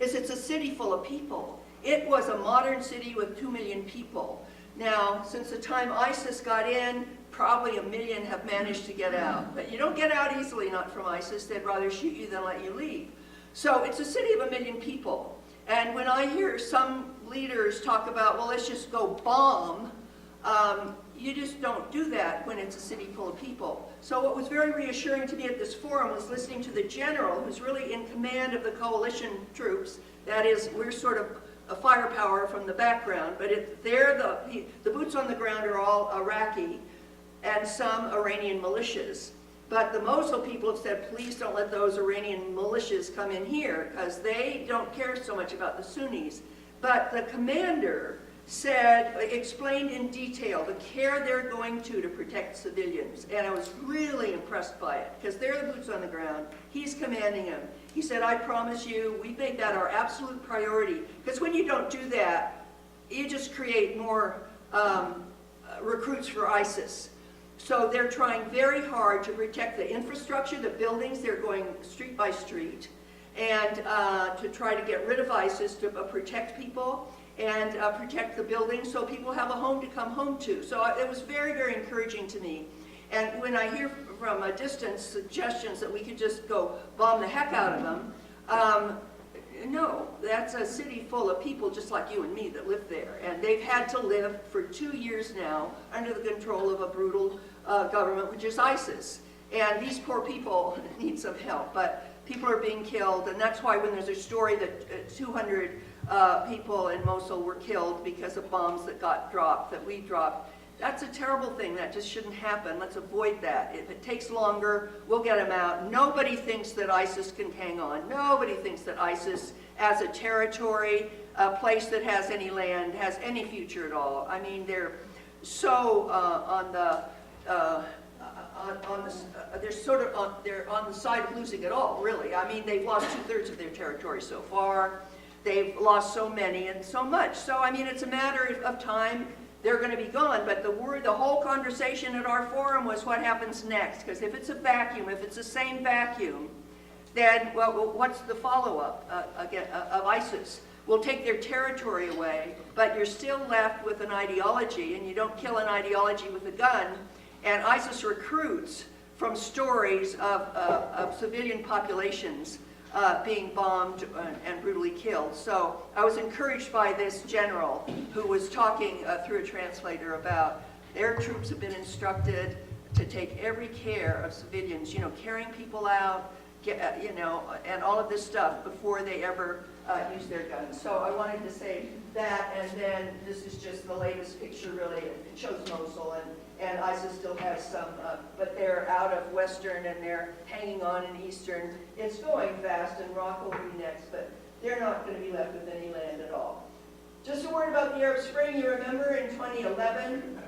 it's a city full of people. It was a modern city with 2 million people. Now, since the time ISIS got in, probably 1 million have managed to get out. But you don't get out easily, not from ISIS. They'd rather shoot you than let you leave. So it's a city of 1 million people. And when I hear some leaders talk about, well, let's just go bomb, you just don't do that when it's a city full of people. So what was very reassuring to me at this forum was listening to the general, who's really in command of the coalition troops. That is, we're sort of a firepower from the background, but the boots on the ground are all Iraqi and some Iranian militias. But the Mosul people have said, please don't let those Iranian militias come in here, because they don't care so much about the Sunnis. But the commander explained in detail the care they're going to protect civilians. And I was really impressed by it, because they're the boots on the ground. He's commanding them. He said, I promise you, we make that our absolute priority. Because when you don't do that, you just create more recruits for ISIS. So they're trying very hard to protect the infrastructure, the buildings. They're going street by street, and to try to get rid of ISIS, to protect people and protect the buildings so people have a home to come home to. So it was very, very encouraging to me. And when I hear from a distance suggestions that we could just go bomb the heck out of them, No, that's a city full of people just like you and me that live there. And they've had to live for 2 years now under the control of a brutal government, which is ISIS. And these poor people need some help, but people are being killed. And that's why when there's a story that 200 people in Mosul were killed because of bombs that got dropped, that we dropped, that's a terrible thing. That just shouldn't happen. Let's avoid that. If it takes longer, we'll get them out. Nobody thinks that ISIS can hang on. Nobody thinks that ISIS, as a territory, a place that has any land, has any future at all. I mean, they're so they're on the side of losing it all, really. I mean, they've lost 2/3 of their territory so far. They've lost so many and so much. So, I mean, it's a matter of time. They're going to be gone, but the whole conversation at our forum was what happens next. Because if it's a vacuum, if it's the same vacuum, then well, what's the follow-up of ISIS? We'll take their territory away, but you're still left with an ideology, and you don't kill an ideology with a gun. And ISIS recruits from stories of civilian populations being bombed and brutally killed. So I was encouraged by this general who was talking through a translator about their troops have been instructed to take every care of civilians, carrying people out, and all of this stuff before they ever use their guns. So I wanted to say that, and then this is just the latest picture, really. It shows Mosul, and ISIS still has some, but they're out of Western and they're hanging on in Eastern. It's going fast, and Raqqa will be next, but they're not going to be left with any land at all. Just a word about the Arab Spring. You remember in 2011,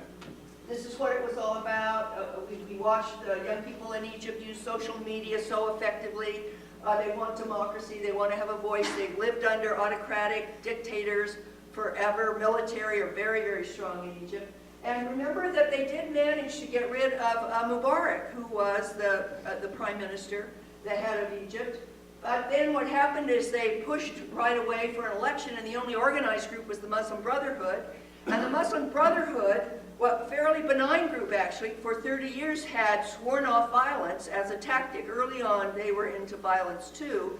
this is what it was all about. We watched young people in Egypt use social media so effectively. They want democracy. They want to have a voice. They've lived under autocratic dictators forever. Military are very, very strong in Egypt. And remember that they did manage to get rid of Mubarak, who was the prime minister, the head of Egypt. But then what happened is they pushed right away for an election, and the only organized group was the Muslim Brotherhood. And the Muslim Brotherhood, a fairly benign group actually, for 30 years had sworn off violence as a tactic. Early on, they were into violence too.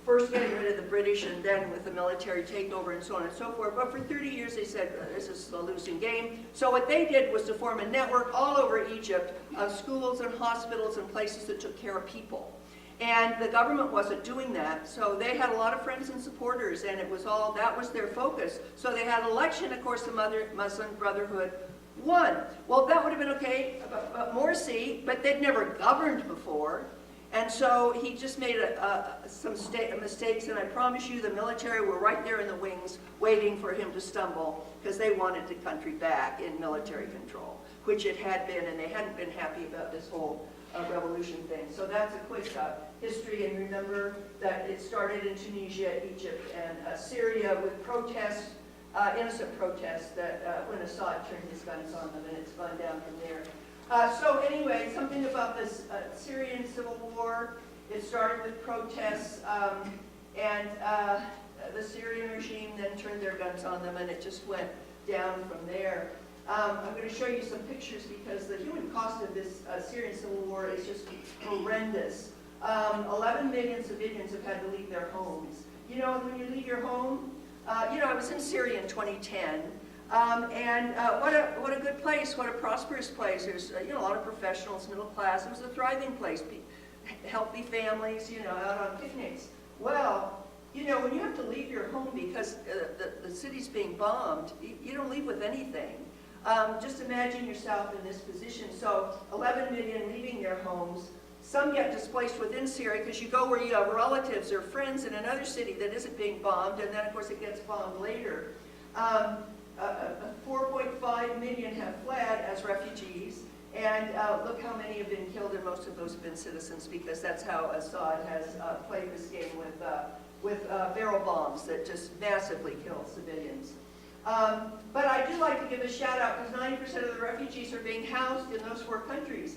First getting rid of the British, and then with the military takeover and so on and so forth. But for 30 years they said, this is a losing game. So what they did was to form a network all over Egypt of schools and hospitals and places that took care of people. And the government wasn't doing that, so they had a lot of friends and supporters, and that was their focus. So they had an election, of course, the Muslim Brotherhood won. Well, that would have been okay, Morsi, but they'd never governed before. And so he just made some mistakes, and I promise you the military were right there in the wings waiting for him to stumble, because they wanted the country back in military control, which it had been, and they hadn't been happy about this whole revolution thing. So that's a quick history, and remember that it started in Tunisia, Egypt, and Syria with protests, innocent protests, that when Assad turned his guns on them, and it's gone down from there. So anyway, something about this Syrian civil war. It started with protests, and the Syrian regime then turned their guns on them, and it just went down from there. I'm going to show you some pictures because the human cost of this Syrian civil war is just horrendous. 11 million civilians have had to leave their homes. When you leave your home, I was in Syria in 2010. What a good place, what a prosperous place. There's a lot of professionals, middle class. It was a thriving place, healthy families, out on picnics. Well, when you have to leave your home because the city's being bombed, you don't leave with anything. Just imagine yourself in this position. So 11 million leaving their homes. Some get displaced within Syria because you go where you have relatives or friends in another city that isn't being bombed, and then of course it gets bombed later. 4.5 million have fled as refugees, and look how many have been killed, and most of those have been citizens, because that's how Assad has played this game with barrel bombs that just massively kill civilians. But I do like to give a shout out because 90% of the refugees are being housed in those 4 countries.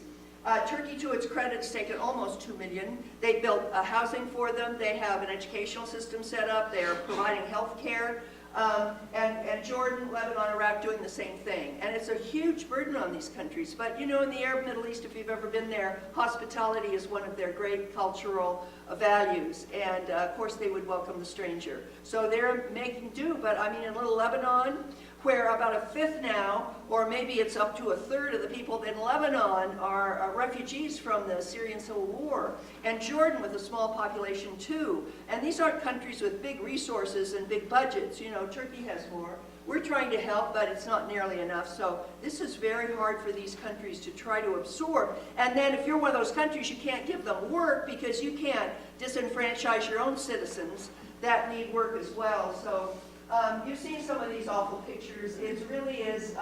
Turkey, to its credit, has taken almost 2 million. They built housing for them. They have an educational system set up. They are providing health care. And Jordan, Lebanon, Iraq doing the same thing. And it's a huge burden on these countries. But you know, in the Arab Middle East, if you've ever been there, hospitality is one of their great cultural values. And of course, they would welcome the stranger. So they're making do. But I mean, in little Lebanon, where about a fifth now, or maybe it's up to a third of the people in Lebanon are refugees from the Syrian civil war, and Jordan with a small population too. And these aren't countries with big resources and big budgets. You know, Turkey has more. We're trying to help, but it's not nearly enough. So this is very hard for these countries to try to absorb. And then if you're one of those countries, you can't give them work because you can't disenfranchise your own citizens that need work as well. So you've seen some of these awful pictures. It really is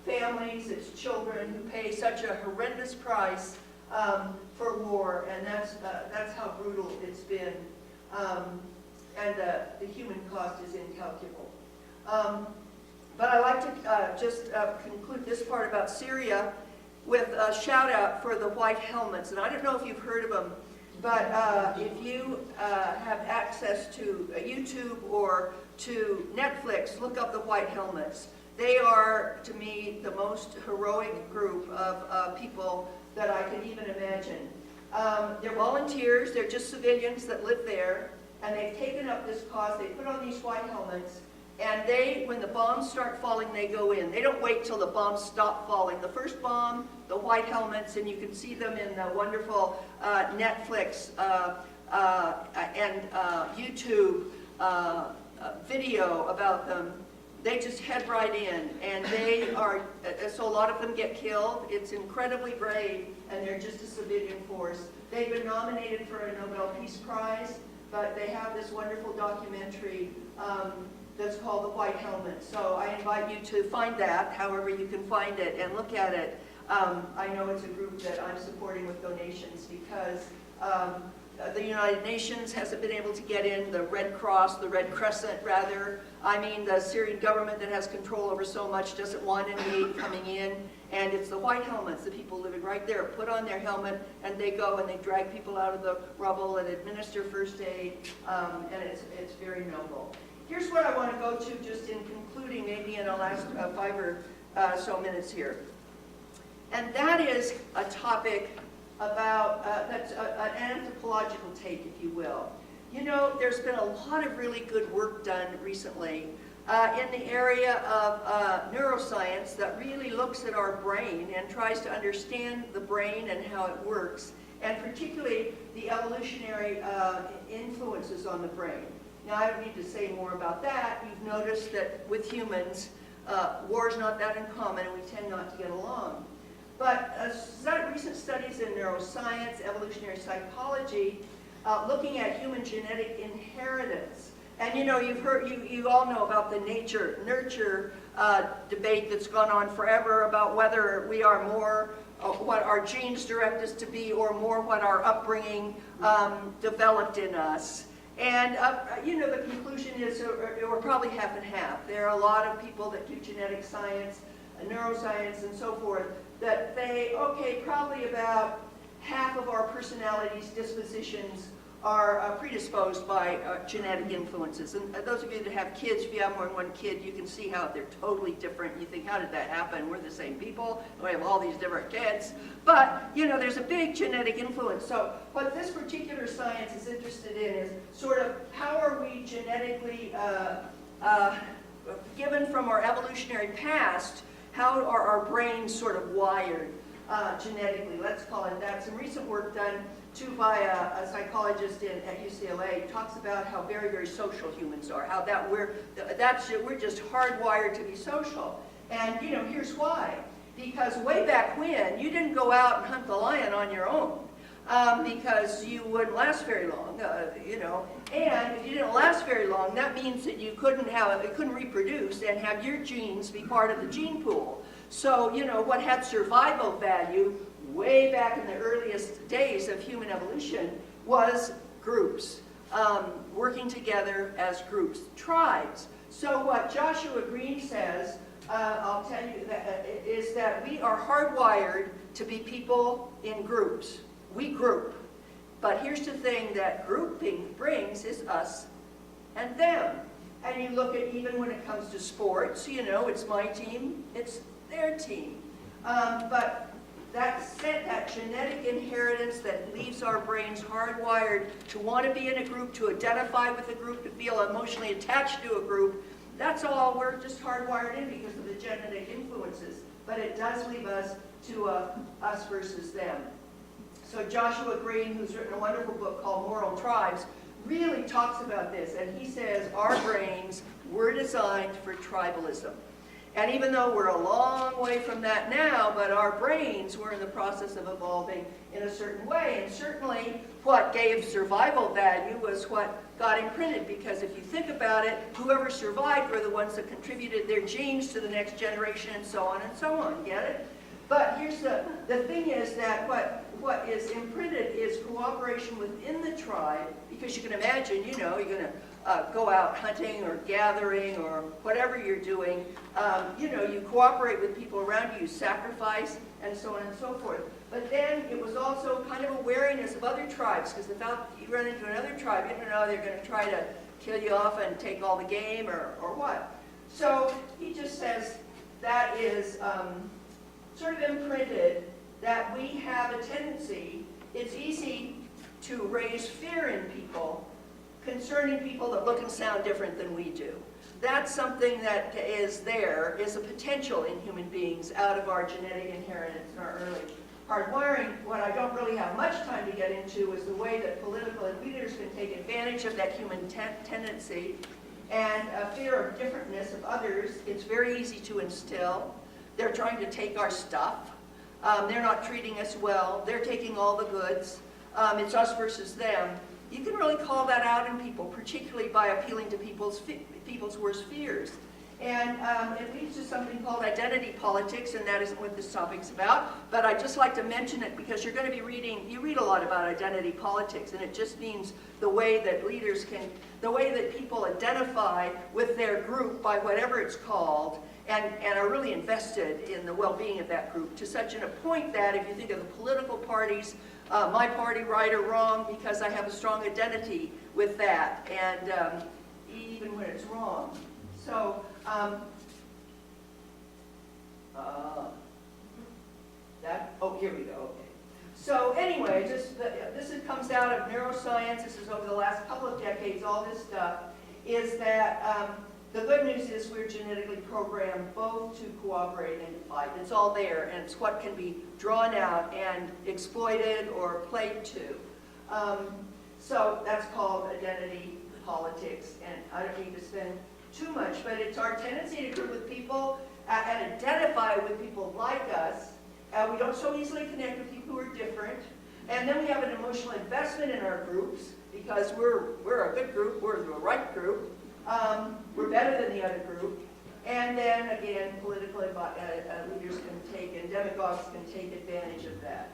families, it's children who pay such a horrendous price for war, and that's how brutal it's been. And the human cost is incalculable. But I like to just conclude this part about Syria with a shout out for the white helmets. And I don't know if you've heard of them, but if you have access to YouTube or to Netflix, look up the white helmets. They are, to me, the most heroic group of people that I can even imagine. They're volunteers, they're just civilians that live there, and they've taken up this cause. They put on these white helmets, and they, when the bombs start falling, they go in. They don't wait till the bombs stop falling. The first bomb, the white helmets, and you can see them in the wonderful Netflix and YouTube video about them. They just head right in, and they are, so a lot of them get killed. It's incredibly brave, and they're just a civilian force. They've been nominated for a Nobel Peace Prize, but they have this wonderful documentary that's called The White Helmet. So I invite you to find that, however you can find it, and look at it. I know it's a group that I'm supporting with donations because the United Nations hasn't been able to get in, the Red Cross, the Red Crescent rather. I mean, the Syrian government that has control over so much doesn't want any aid coming in. And it's the white helmets, the people living right there, put on their helmet and they go and they drag people out of the rubble and administer first aid, and it's very noble. Here's what I want to go to just in concluding, maybe in the last 5 or so minutes here. And that is a topic about, that's an anthropological take, if you will. You know, there's been a lot of really good work done recently in the area of neuroscience that really looks at our brain and tries to understand the brain and how it works, and particularly the evolutionary influences on the brain. Now, I don't need to say more about that. You've noticed that with humans, war is not that uncommon, and we tend not to get along. But recent studies in neuroscience, evolutionary psychology, looking at human genetic inheritance. And you know, you all know about the nature-nurture debate that's gone on forever about whether we are more what our genes direct us to be or more what our upbringing developed in us. And you know, the conclusion is we're probably half and half. There are a lot of people that do genetic science, neuroscience, and so forth, that they, okay, probably about half of our personalities, dispositions, are predisposed by genetic influences. And those of you that have kids, if you have more than one kid, you can see how they're totally different. You think, how did that happen? We're the same people. We have all these different kids. But, you know, there's a big genetic influence. So what this particular science is interested in is sort of how are we genetically given from our evolutionary past, how are our brains sort of wired genetically? Let's call it that. Some recent work done too by a psychologist at UCLA talks about how very, very social humans are, how that we're just hardwired to be social. And you know, here's why. Because way back when, you didn't go out and hunt the lion on your own because you wouldn't last very long, you know. And if you didn't last very long, that means that you couldn't reproduce and have your genes be part of the gene pool. So, you know, what had survival value way back in the earliest days of human evolution was groups, working together as groups, tribes. So what Joshua Green says, I'll tell you, is that we are hardwired to be people in groups. We group. But here's the thing that grouping brings is us and them. And you look at even when it comes to sports, you know, it's my team, it's their team. But that genetic inheritance that leaves our brains hardwired to want to be in a group, to identify with a group, to feel emotionally attached to a group, that's all we're just hardwired in because of the genetic influences. But it does leave us to us versus them. So Joshua Green, who's written a wonderful book called Moral Tribes, really talks about this, and he says our brains were designed for tribalism. And even though we're a long way from that now, but our brains were in the process of evolving in a certain way. And certainly what gave survival value was what got imprinted, because if you think about it, whoever survived were the ones that contributed their genes to the next generation and so on and so on. Get it? But here's the thing is that what is imprinted is cooperation within the tribe, because you can imagine, you know, you're going to go out hunting or gathering or whatever you're doing, you know, you cooperate with people around you, you sacrifice, and so on and so forth. But then it was also kind of a wariness of other tribes, because if you run into another tribe, you don't know they're going to try to kill you off and take all the game or what. So he just says that is sort of imprinted, that we have a tendency, it's easy to raise fear in people concerning people that look and sound different than we do. That's something that is a potential in human beings out of our genetic inheritance and our early hardwiring. What I don't really have much time to get into is the way that political leaders can take advantage of that human tendency and a fear of differentness of others. It's very easy to instill. They're trying to take our stuff. They're not treating us well. They're taking all the goods. It's us versus them. You can really call that out in people, particularly by appealing to people's worst fears. And it leads to something called identity politics, and that isn't what this topic's about. But I'd just like to mention it because you're going to be you read a lot about identity politics, and it just means the way that leaders the way that people identify with their group by whatever it's called, and are really invested in the well-being of that group, to such a point that if you think of the political parties, my party, right or wrong, because I have a strong identity with that, and even when it's wrong. So, here we go, okay. So anyway, this comes out of neuroscience. This is over the last couple of decades, all this stuff, is that the good news is we're genetically programmed both to cooperate and to fight. It's all there, and it's what can be drawn out and exploited or played to. So that's called identity politics, and I don't need to spend too much, but it's our tendency to group with people and identify with people like us. We don't so easily connect with people who are different, and then we have an emotional investment in our groups because we're a good group, we're the right group. We're better than the other group. And then, again, political leaders can take, and demagogues can take advantage of that.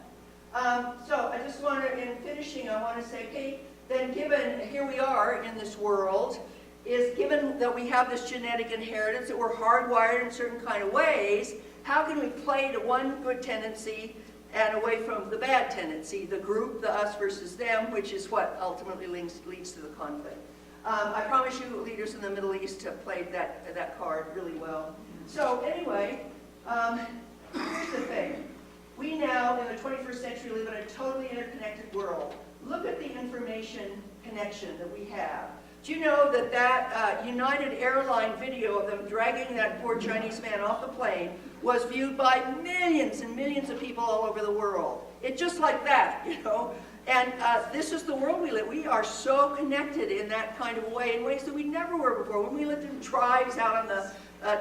So I just want to, in finishing, I want to say, okay, then given, here we are in this world, given that we have this genetic inheritance, that we're hardwired in certain kind of ways, how can we play to one good tendency and away from the bad tendency, the group, the us versus them, which is what ultimately leads to the conflict. I promise you, leaders in the Middle East have played that card really well. So anyway, here's the thing. We now, in the 21st century, live in a totally interconnected world. Look at the information connection that we have. Do you know that United Airline video of them dragging that poor Chinese man off the plane was viewed by millions and millions of people all over the world? It's just like that, you know. And this is the world we live. We are so connected in that kind of way, in ways that we never were before. When we lived in tribes out on the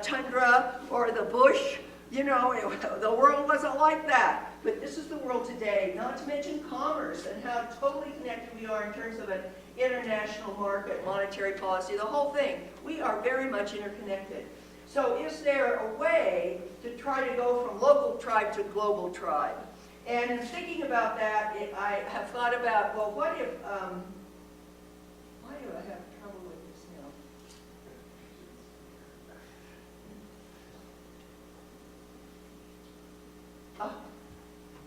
tundra or the bush, you know, the world wasn't like that. But this is the world today, not to mention commerce and how totally connected we are in terms of an international market, monetary policy, the whole thing. We are very much interconnected. So is there a way to try to go from local tribe to global tribe? And in thinking about that, I have thought about, well, what if, why do I have trouble with this now?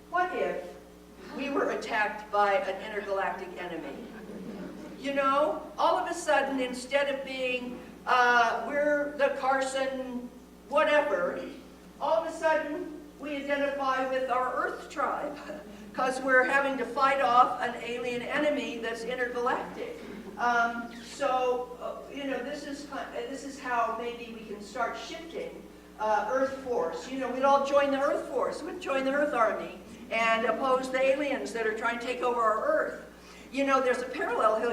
What if we were attacked by an intergalactic enemy? You know, all of a sudden, instead of being we're the Carson whatever, all of a sudden we identify with our Earth tribe because we're having to fight off an alien enemy that's intergalactic. This is how maybe we can start shifting Earth Force. We'd all join the Earth Force, we'd join the Earth Army and oppose the aliens that are trying to take over our Earth. There's a parallel here,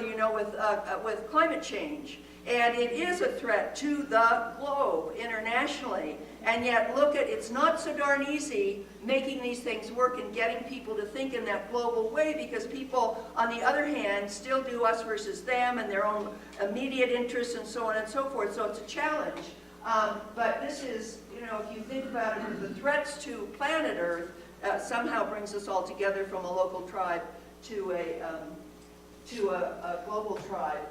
with climate change. And it is a threat to the globe internationally. And yet, it's not so darn easy making these things work and getting people to think in that global way, because people, on the other hand, still do us versus them and their own immediate interests and so on and so forth. So it's a challenge. But this is, if you think about it, the threats to planet Earth somehow brings us all together from a local tribe to a global tribe.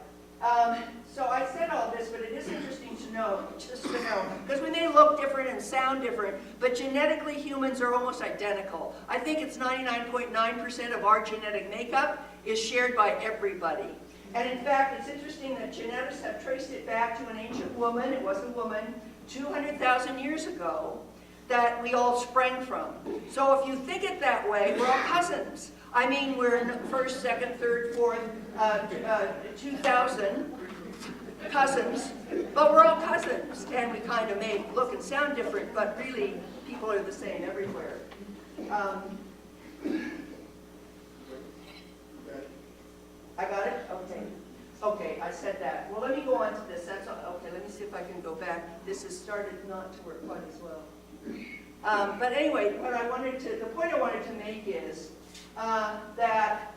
So I said all this, but it is interesting to know, because we may look different and sound different, but genetically humans are almost identical. I think it's 99.9% of our genetic makeup is shared by everybody. And in fact, it's interesting that genetics have traced it back to an ancient woman, it was a woman, 200,000 years ago, that we all sprang from. So if you think it that way, we're all cousins. I mean, we're in first, second, third, fourth, 2,000 cousins, but we're all cousins, and we kind of may look and sound different, but really, people are the same everywhere. I got it? Okay. Okay, I said that. Well, let me go on to this. That's okay. Let me see if I can go back. This has started not to work quite as well. But anyway, the point I wanted to make is that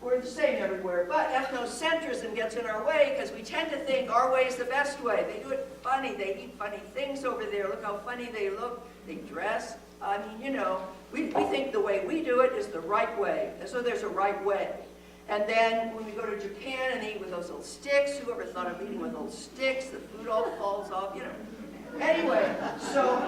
we're the same everywhere, but ethnocentrism gets in our way because we tend to think our way is the best way. They do it funny. They eat funny things over there. Look how funny they look. They dress. I mean, we think the way we do it is the right way. And so there's a right way. And then when we go to Japan and they eat with those little sticks, whoever thought of eating with little sticks, the food all falls off, Anyway, so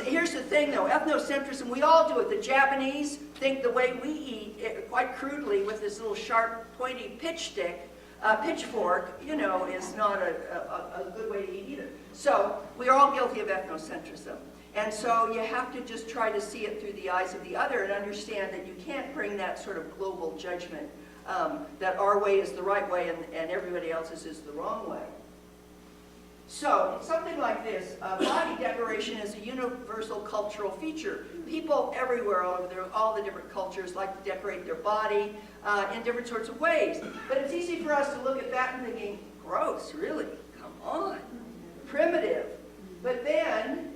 here's the thing though, ethnocentrism, we all do it. The Japanese think the way we eat, quite crudely, with this little sharp, pointy pitchfork, is not a good way to eat either. So we're all guilty of ethnocentrism. And so you have to just try to see it through the eyes of the other and understand that you can't bring that sort of global judgment that our way is the right way and everybody else's is the wrong way. So, something like this, body decoration is a universal cultural feature. People everywhere, all the different cultures, like to decorate their body in different sorts of ways. But it's easy for us to look at that and thinking, gross, really? Come on. Primitive. But then,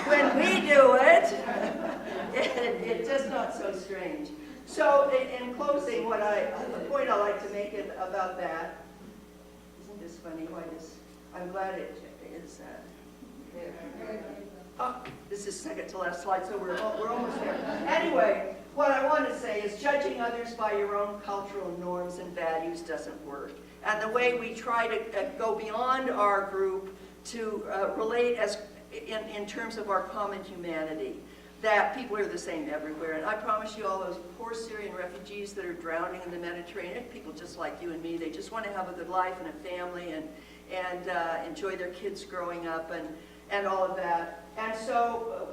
when we do it, it's just not so strange. So, in closing, the point I like to make about that, isn't this funny? I'm glad it is. This is second to last slide, so we're almost there. Anyway, what I want to say is judging others by your own cultural norms and values doesn't work. And the way we try to go beyond our group to relate in terms of our common humanity, that people are the same everywhere. And I promise you, all those poor Syrian refugees that are drowning in the Mediterranean, people just like you and me, they just want to have a good life and a family and enjoy their kids growing up and all of that. And so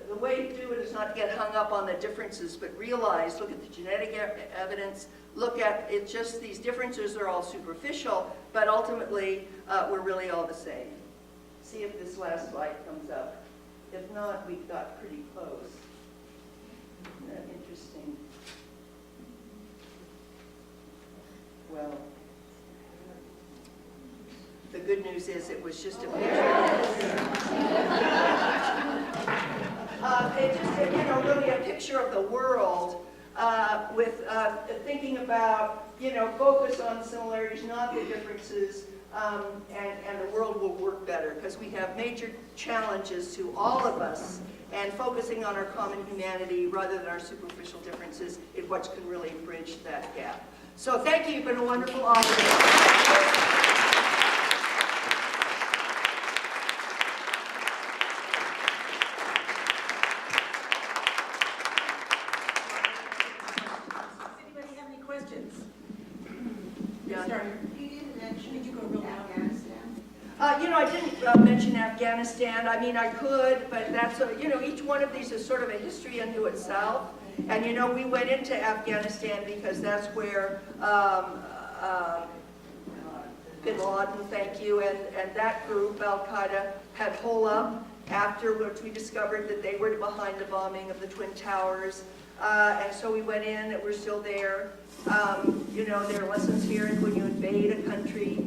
the way to do it is not to get hung up on the differences, but realize, look at the genetic evidence, look at it, just these differences are all superficial, but ultimately we're really all the same. See if this last slide comes up. If not, we got pretty close. Isn't that interesting? Well, the good news is it was just a picture. It just, really a picture of the world with thinking about, focus on similarities, not the differences. And the world will work better because we have major challenges to all of us, and focusing on our common humanity rather than our superficial differences is what can really bridge that gap. So thank you. You've been a wonderful audience. I didn't mention Afghanistan. I mean, I could, but that's each one of these is sort of a history unto itself. And we went into Afghanistan because that's where Bin Laden, thank you, and that group, Al-Qaeda, had hole up after which we discovered that they were behind the bombing of the Twin Towers. And so we went in, and we're still there. There are lessons here when you invade a country.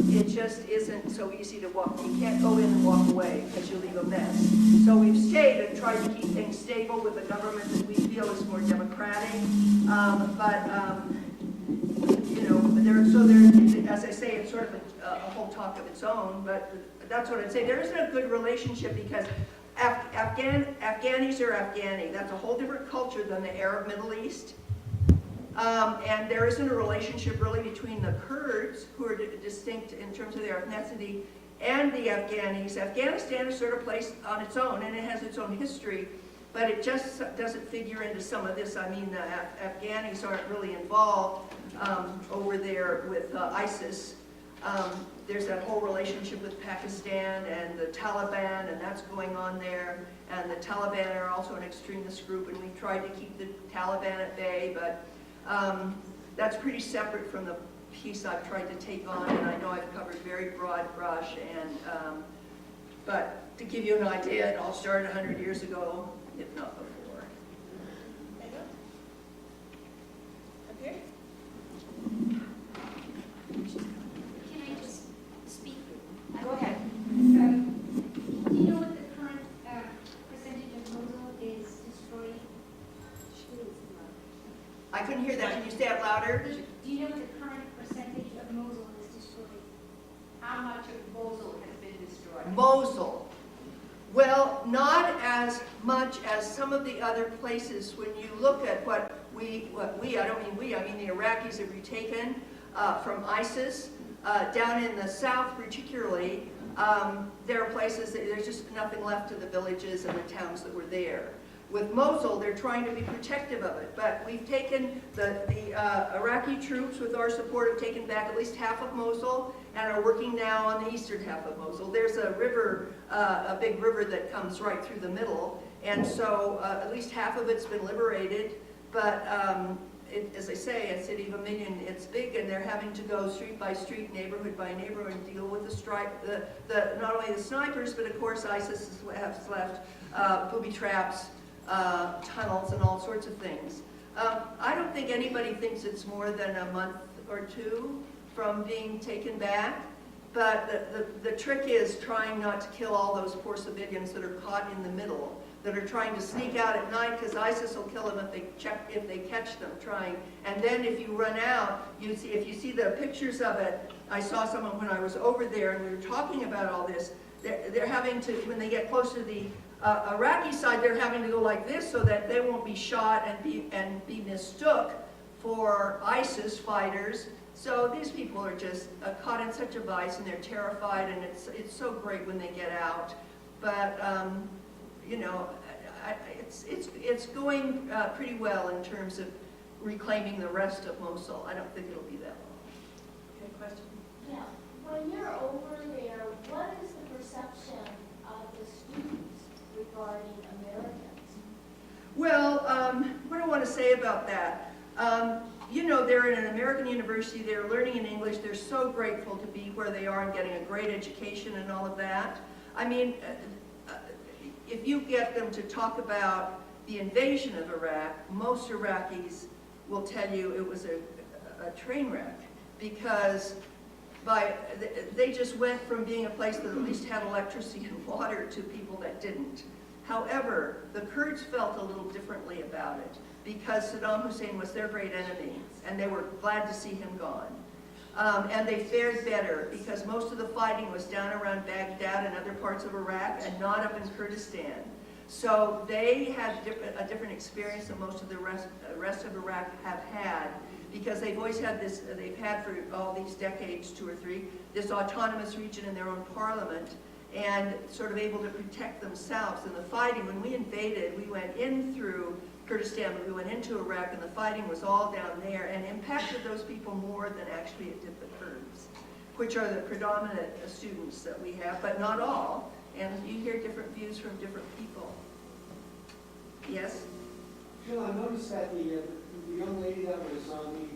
It just isn't so easy to walk. You can't go in and walk away because you leave a mess. So we've stayed and tried to keep things stable with a government that we feel is more democratic. As I say, it's sort of a whole talk of its own, but that's what I'd say. There isn't a good relationship because Afghanis are Afghani. That's a whole different culture than the Arab Middle East. And there isn't a relationship really between the Kurds, who are distinct in terms of their ethnicity, and the Afghanis. Afghanistan is sort of placed on its own, and it has its own history, but it just doesn't figure into some of this. I mean, the Afghanis aren't really involved over there with ISIS. There's that whole relationship with Pakistan and the Taliban, and that's going on there. And the Taliban are also an extremist group, and we've tried to keep the Taliban at bay, but that's pretty separate from the piece I've tried to take on, and I know I've covered very broad brush. And but to give you an idea, it all started 100 years ago, if not before. Okay. Can I just speak? Go ahead. Do you know what the current percentage of Mosul is destroyed? I couldn't hear that. Can you say it louder? Do you know what the current percentage of Mosul is destroyed? How much of Mosul has been destroyed? Mosul. Well, not as much as some of the other places. When you look at what we, I don't mean we, I mean the Iraqis have retaken from ISIS, down in the south particularly, there are places that there's just nothing left of the villages and the towns that were there. With Mosul, they're trying to be protective of it, but we've taken the Iraqi troops, with our support, have taken back at least half of Mosul and are working now on the eastern half of Mosul. There's a river, a big river that comes right through the middle, and so at least half of it's been liberated, but as I say, a city of a million, it's big, and they're having to go street by street, neighborhood by neighborhood, and deal with not only the snipers, but of course ISIS has left booby traps, tunnels, and all sorts of things. I don't think anybody thinks it's more than a month or two from being taken back, but the trick is trying not to kill all those poor civilians that are caught in the middle, that are trying to sneak out at night, because ISIS will kill them if they catch them trying. And then if you run out, if you see the pictures of it, I saw someone when I was over there, and we were talking about all this, they're having to, when they get close to the Iraqi side, they're having to go like this so that they won't be shot and be mistook for ISIS fighters. So these people are just caught in such a vice, and they're terrified, and it's so great when they get out. But it's going pretty well in terms of reclaiming the rest of Mosul. I don't think it'll be that long. Okay, question? Yeah. When you're over there, what is the perception of the students regarding Americans? Well, what do I want to say about that? They're in an American university, they're learning in English, they're so grateful to be where they are and getting a great education and all of that. I mean, if you get them to talk about the invasion of Iraq, most Iraqis will tell you it was a train wreck, because they just went from being a place that at least had electricity and water to people that didn't. However, the Kurds felt a little differently about it, because Saddam Hussein was their great enemy, and they were glad to see him gone. And they fared better, because most of the fighting was down around Baghdad and other parts of Iraq, and not up in Kurdistan. So they had a different experience than most of the rest of Iraq have had, because they've always had this, they've had for all these decades, 2 or 3, this autonomous region in their own parliament, and sort of able to protect themselves. And the fighting, when we invaded, we went in through Kurdistan, but we went into Iraq, and the fighting was all down there, and impacted those people more than actually it did the Kurds, which are the predominant students that we have, but not all. And you hear different views from different people. Yes? Jill, I noticed that the young lady that was on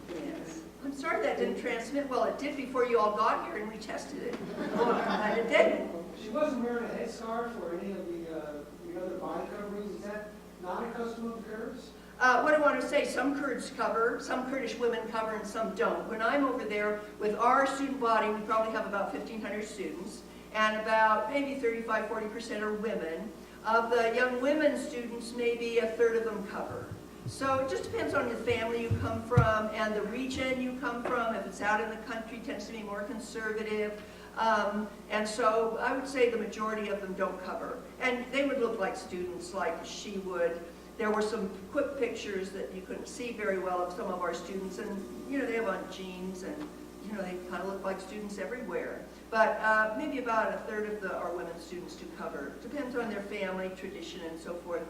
Yes. I'm sorry that didn't transmit. Well, it did before you all got here and we tested it. And it didn't. she wasn't wearing a headscarf or any of the other body coverings. Is that not a custom of the Kurds? What I want to say, some Kurds cover, some Kurdish women cover, and some don't. When I'm over there with our student body, we probably have about 1,500 students, and about maybe 35–40% are women. Of the young women students, maybe a third of them cover. So it just depends on the family you come from and the region you come from. If it's out in the country, it tends to be more conservative. And so I would say the majority of them don't cover. And they would look like students, like she would. There were some quick pictures that you couldn't see very well of some of our students, and you know, they have on jeans, and you know, they kind of look like students everywhere. But maybe about a third of our women students do cover. Depends on their family, tradition, and so forth.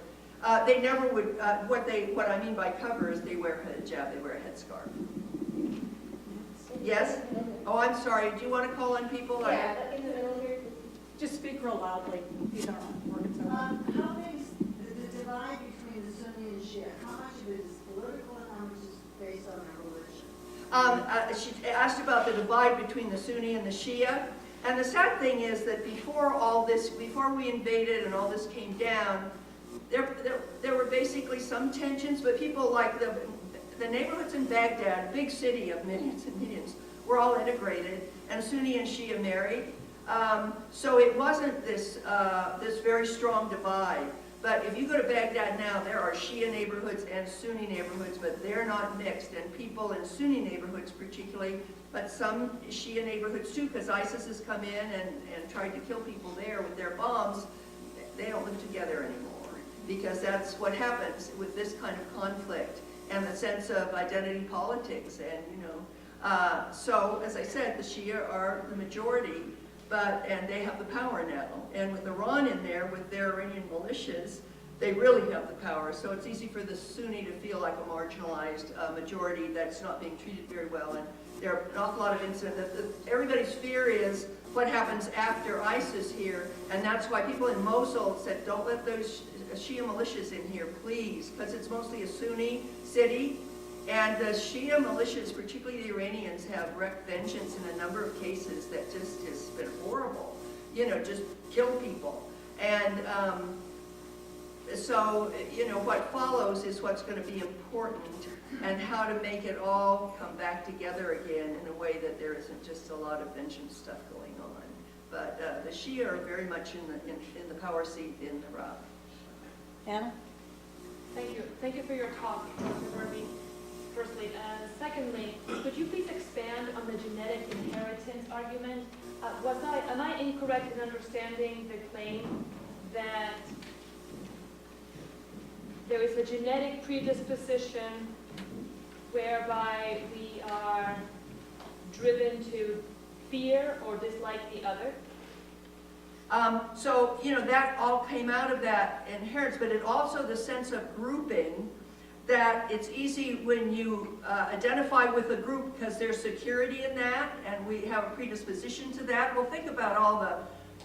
They never would, what I mean by cover is they wear a hijab, they wear a headscarf. Yes? Oh, I'm sorry, do you want to call on people? Yeah, in the middle here. Just speak real loudly. These aren't working so well. How big is the divide between the Sunni and Shia? How much of it is political and how much is based on our religion? She asked about the divide between the Sunni and the Shia. And the sad thing is that before all this, before we invaded and all this came down, there were basically some tensions, but people like the neighborhoods in Baghdad, a big city of millions and millions, were all integrated, and Sunni and Shia married. So it wasn't this very strong divide. But if you go to Baghdad now, there are Shia neighborhoods and Sunni neighborhoods, but they're not mixed. And people in Sunni neighborhoods particularly, but some Shia neighborhoods too, because ISIS has come in and tried to kill people there with their bombs, they don't live together anymore. Because that's what happens with this kind of conflict and the sense of identity politics. And, you know, so as I said, the Shia are the majority. And they have the power now. And with Iran in there, with their Iranian militias, they really have the power. So it's easy for the Sunni to feel like a marginalized majority that's not being treated very well. And there are an awful lot of incidents. Everybody's fear is what happens after ISIS here. And that's why people in Mosul said, don't let those Shia militias in here, please, because it's mostly a Sunni city. And the Shia militias, particularly the Iranians, have wreaked vengeance in a number of cases that just has been horrible. You know, just kill people. And so, you know, what follows is what's going to be important and how to make it all come back together again in a way that there isn't just a lot of vengeance stuff going on. But the Shia are very much in the power seat in Iraq. Anna? Thank you. Thank you for your talk, Dr. Murphy. Firstly. Secondly, could you please expand on the genetic inheritance argument? Am I incorrect in understanding the claim that there is a genetic predisposition whereby we are driven to fear or dislike the other? So, you know, that all came out of that inheritance, but it also the sense of grouping, that it's easy when you identify with a group because there's security in that, and we have a predisposition to that. Well, think about all the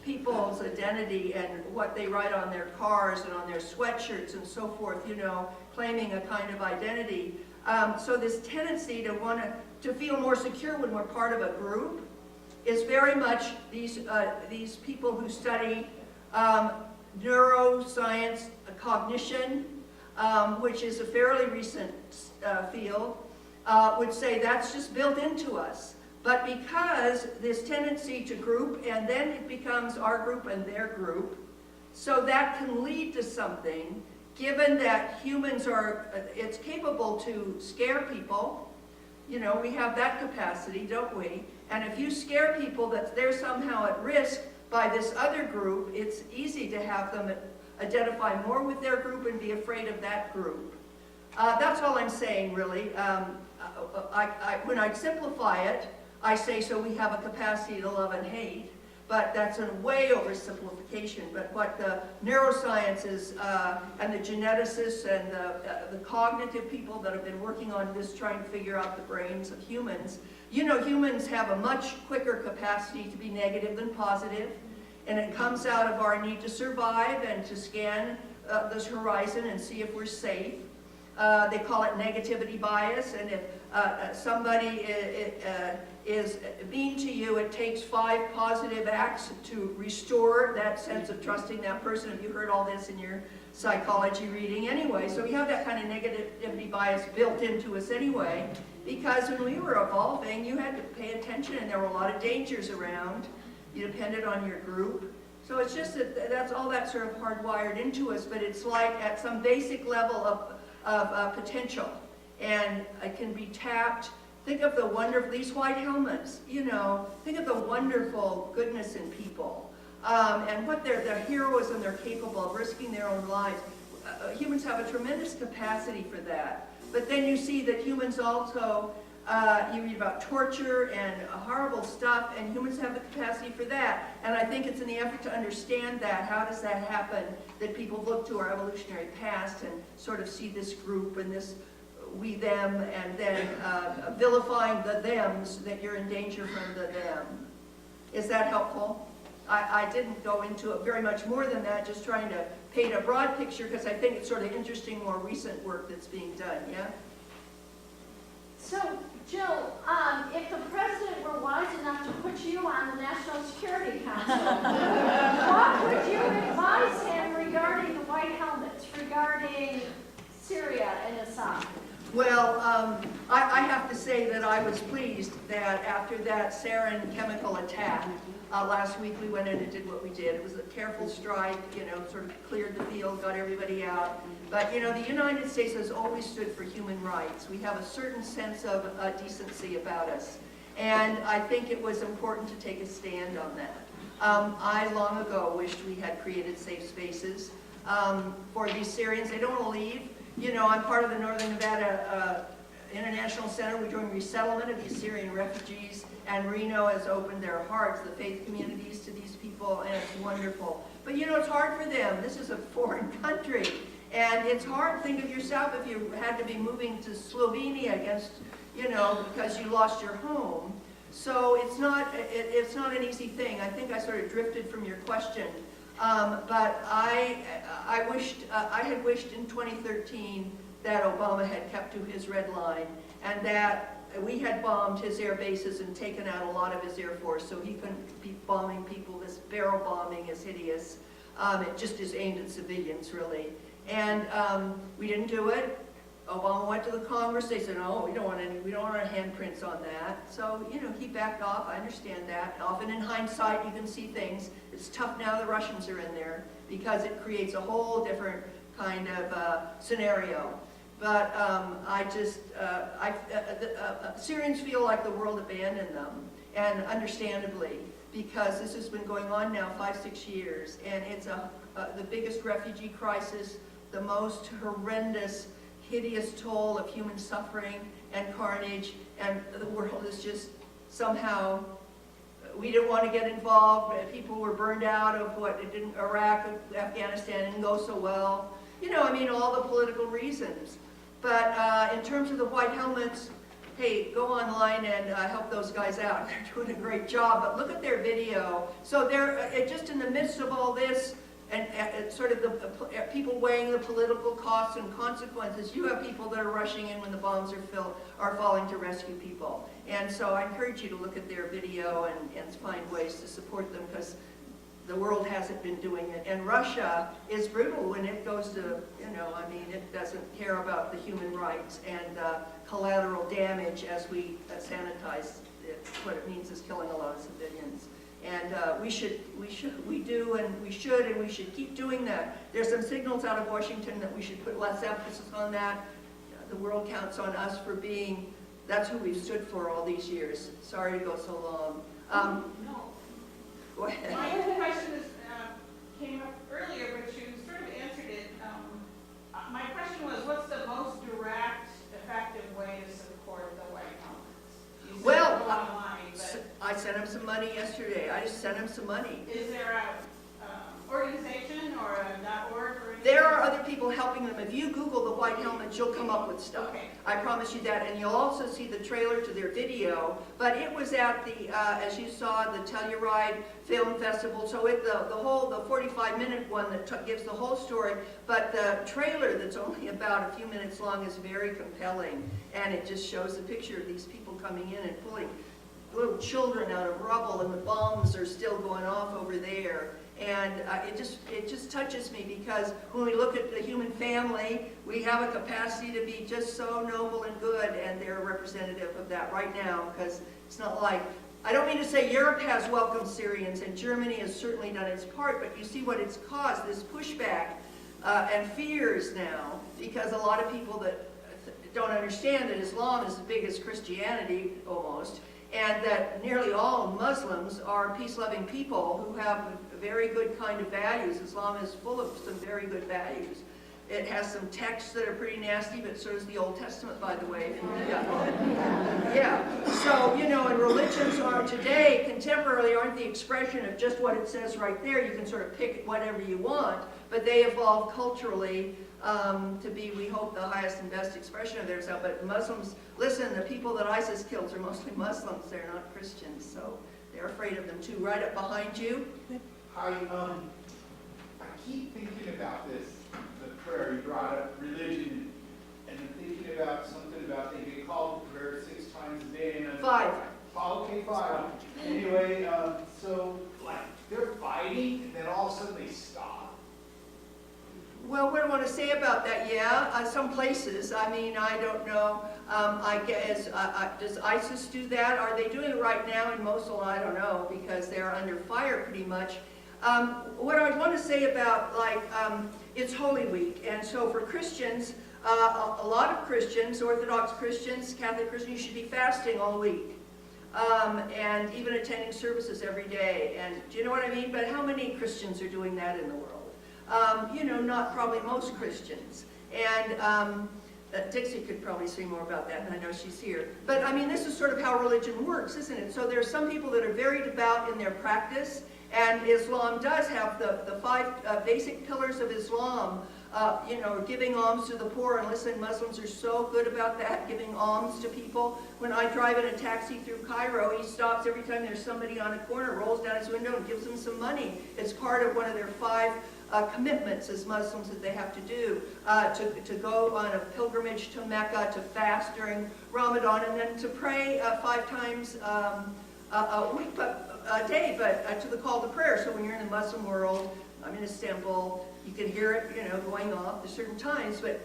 people's identity and what they write on their cars and on their sweatshirts and so forth, you know, claiming a kind of identity. So this tendency to want to feel more secure when we're part of a group is very much these people who study neuroscience, cognition, which is a fairly recent field, would say that's just built into us. But because this tendency to group, and then it becomes our group and their group, so that can lead to something, given that humans are, it's capable to scare people. You know, we have that capacity, don't we? And if you scare people that they're somehow at risk by this other group, it's easy to have them identify more with their group and be afraid of that group. That's all I'm saying, really. When I simplify it, I say, so we have a capacity to love and hate, but that's a way oversimplification. But what the neurosciences and the geneticists and the cognitive people that have been working on this, trying to figure out the brains of humans, You know, humans have a much quicker capacity to be negative than positive, and it comes out of our need to survive and to scan this horizon and see if we're safe. They call it negativity bias, and if somebody is mean to you, it takes 5 positive acts to restore that sense of trusting that person. Have you heard all this in your psychology reading anyway? So we have that kind of negativity bias built into us anyway, because when we were evolving, you had to pay attention, and there were a lot of dangers around. You depended on your group. So it's just that that's all that sort of hardwired into us, but it's like at some basic level of potential, and it can be tapped. Think of the wonderful, these white helmets, you know, think of the wonderful goodness in people, and what their heroism they're capable of, risking their own lives. Humans have a tremendous capacity for that. But then you see that humans also, you read about torture and horrible stuff, and humans have the capacity for that. And I think it's in the effort to understand that, how does that happen, that people look to our evolutionary past and sort of see this group and this we, them, and then vilifying the thems, that you're in danger from the them. Is that helpful? I didn't go into it very much more than that, just trying to paint a broad picture, because I think it's sort of interesting, more recent work that's being done, yeah? So, Jill, if the president were wise enough to put you on the National Security Council, what would you advise him regarding the white helmets, regarding Syria and Assad? Well, I have to say that I was pleased that after that sarin chemical attack, last week we went in and did what we did. It was a careful strike, you know, sort of cleared the field, got everybody out. But, you know, the United States has always stood for human rights. We have a certain sense of decency about us. And I think it was important to take a stand on that. I long ago wished we had created safe spaces for these Syrians. They don't want to leave. You know, I'm part of the Northern Nevada International Center. We're doing resettlement of these Syrian refugees, and Reno has opened their hearts, the faith communities, to these people, and it's wonderful. But you know, it's hard for them. This is a foreign country, and it's hard. Think of yourself if you had to be moving to Slovenia against, you know, because you lost your home. So it's not an easy thing. I think I sort of drifted from your question. But I had wished in 2013 that Obama had kept to his red line, and that we had bombed his air bases and taken out a lot of his air force, so he couldn't be bombing people. This barrel bombing is hideous. It just is aimed at civilians, really. And we didn't do it. Obama went to the Congress. They said, "No, we don't want our handprints on that." So, you know, he backed off. I understand that. Often in hindsight, you can see things. It's tough now the Russians are in there, because it creates a whole different kind of scenario. But Syrians feel like the world abandoned them, and understandably, because this has been going on now 5-6 years, and it's the biggest refugee crisis, the most horrendous, hideous toll of human suffering and carnage, and the world is just somehow, we didn't want to get involved. People were burned out of Iraq, Afghanistan didn't go so well. You know, I mean, all the political reasons. But in terms of the white helmets, hey, go online and help those guys out. They're doing a great job, but look at their video. So they're just in the midst of all this, and sort of the people weighing the political costs and consequences. You have people that are rushing in when the bombs are falling to rescue people. And so I encourage you to look at their video and find ways to support them, because the world hasn't been doing it. And Russia is brutal when it goes to, you know, I mean, it doesn't care about the human rights and collateral damage as we sanitize it. What it means is killing a lot of civilians. And we should keep doing that. There's some signals out of Washington that we should put less emphasis on that. The world counts on us for being, that's who we've stood for all these years. Sorry to go so long. No. Go ahead. My other question came up earlier, but you sort of answered it. My question was, what's the most direct, effective way to support the white helmets? You said Well, go online, but I sent him some money yesterday. I just sent him some money. is there a organization or a .org or there are other people helping them. If you Google the white helmets, you'll come up with stuff. I promise you that. And you'll also see the trailer to their video. But it was at the, as you saw, the Telluride Film Festival. So the 45-minute one that gives the whole story. But the trailer that's only about a few minutes long is very compelling. And it just shows a picture of these people coming in and pulling little children out of rubble, and the bombs are still going off over there. And it just touches me, because when we look at the human family, we have a capacity to be just so noble and good, and they're a representative of that right now, because it's not like, I don't mean to say Europe has welcomed Syrians, and Germany has certainly done its part, but you see what it's caused, this pushback and fears now, because a lot of people that don't understand that Islam is as big as Christianity, almost, and that nearly all Muslims are peace-loving people who have a very good kind of values. Islam is full of some very good values. It has some texts that are pretty nasty, but so does the Old Testament, by the way. Yeah. So, you know, and religions are today, contemporarily, aren't the expression of just what it says right there. You can sort of pick whatever you want, but they evolve culturally to be, we hope, the highest and best expression of themselves. But Muslims, listen, the people that ISIS kills are mostly Muslims. They're not Christians, so they're afraid of them too. Right up behind you. Hi, I keep thinking about this, the prayer. You brought up religion, and I'm thinking about something about they get called to prayer 6 times a day. And 5. Oh, okay, 5. Anyway, so like they're fighting, and then all of a sudden they stop. Well, what do I want to say about that? Yeah, some places. I mean, I don't know. I guess, does ISIS do that? Are they doing it right now in Mosul? I don't know, because they're under fire pretty much. What I want to say about, like, it's Holy Week, and so for Christians, a lot of Christians, Orthodox Christians, Catholic Christians, you should be fasting all week. And even attending services every day. And do you know what I mean? But how many Christians are doing that in the world? You know, not probably most Christians. And Dixie could probably say more about that, and I know she's here. But I mean, this is sort of how religion works, isn't it? So there are some people that are very devout in their practice, and Islam does have the 5 basic pillars of Islam. You know, giving alms to the poor, and listen, Muslims are so good about that, giving alms to people. When I drive in a taxi through Cairo, he stops every time there's somebody on a corner, rolls down his window and gives them some money. It's part of one of their 5 commitments as Muslims that they have to do, to go on a pilgrimage to Mecca, to fast during Ramadan, and then to pray 5 times a week, a day, but to the call to prayer. So when you're in the Muslim world, I'm in Istanbul, you can hear it, you know, going off at certain times. But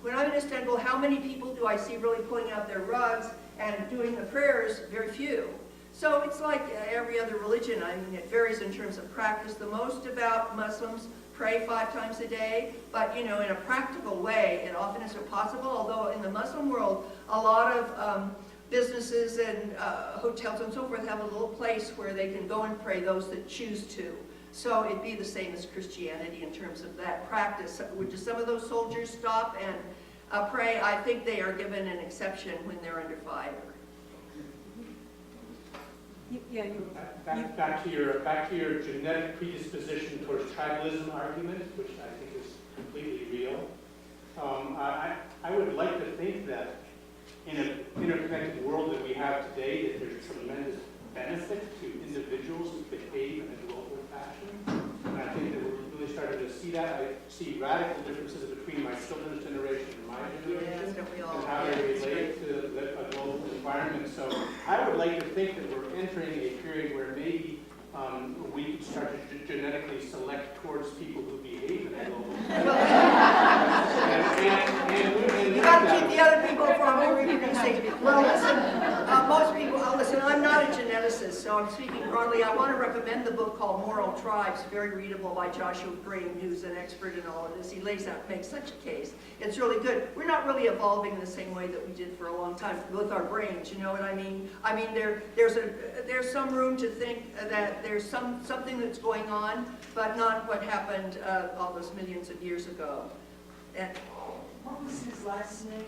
when I'm in Istanbul, how many people do I see really pulling out their rugs and doing the prayers? Very few. So it's like every other religion. I mean, it varies in terms of practice. The most devout Muslims pray 5 times a day, but, you know, in a practical way, and often isn't possible. Although in the Muslim world, a lot of businesses and hotels and so forth have a little place where they can go and pray, those that choose to. So it'd be the same as Christianity in terms of that practice. Would some of those soldiers stop and pray? I think they are given an exception when they're under fire. Back to your genetic predisposition towards tribalism argument, which I think is completely real. I would like to think that in an interconnected world that we have today, that there's tremendous benefit to individuals who behave in a global fashion. And I think that we're really starting to see that. I see radical differences between my children's generation and my generation, and how they relate to a global environment. So I would like to think that we're entering a period where maybe we could start to genetically select towards people who behave in a global You got to keep the other people from reproducing. Well, listen, most people, listen, I'm not a geneticist, so I'm speaking broadly. I want to recommend the book called Moral Tribes, very readable, by Joshua Green, who's an expert in all of this. He lays out, makes such a case. It's really good. We're not really evolving in the same way that we did for a long time with our brains, you know what I mean? I mean, there's some room to think that there's something that's going on, but not what happened all those millions of years ago. And, what was his last name?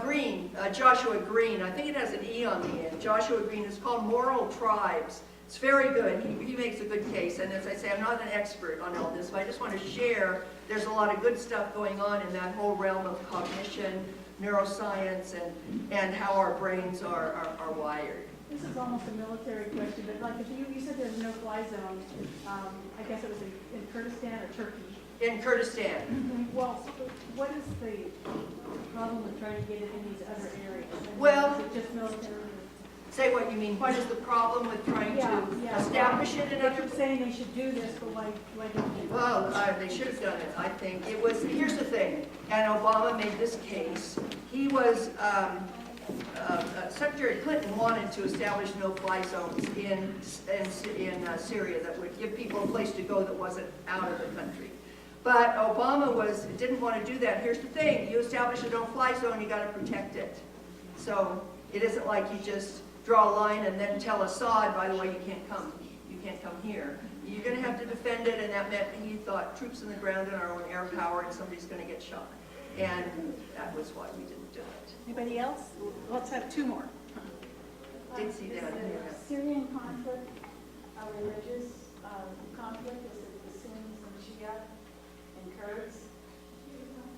Green, Joshua Green. I think it has an E on the end. Joshua Green. It's called Moral Tribes. It's very good. He makes a good case. And as I say, I'm not an expert on all this, but I just want to share there's a lot of good stuff going on in that whole realm of cognition, neuroscience, and how our brains are wired. This is almost a military question, but like if you said there's no fly zone, I guess it was in Kurdistan or Turkey. In Kurdistan. Well, what is the problem with trying to get it in these other areas? I mean, Well, is it just military? Say what you mean. What is the problem with trying to establish it in They other? keep saying they should do this, but why don't they? Well, they should have done it, I think. It was, here's the thing, and Obama made this case. He was, Secretary Clinton wanted to establish no-fly zones in Syria that would give people a place to go that wasn't out of the country. But Obama didn't want to do that. Here's the thing, you establish a no-fly zone, you got to protect it. So it isn't like you just draw a line and then tell Assad, by the way, you can't come here. You're going to have to defend it, and that meant he thought troops in the ground and our own air power, and somebody's going to get shot. And that was why we didn't do it. Anybody else? Let's have two more. Dixie down here. Syrian conflict, a religious conflict, is it the Sunnis and Shia and Kurds?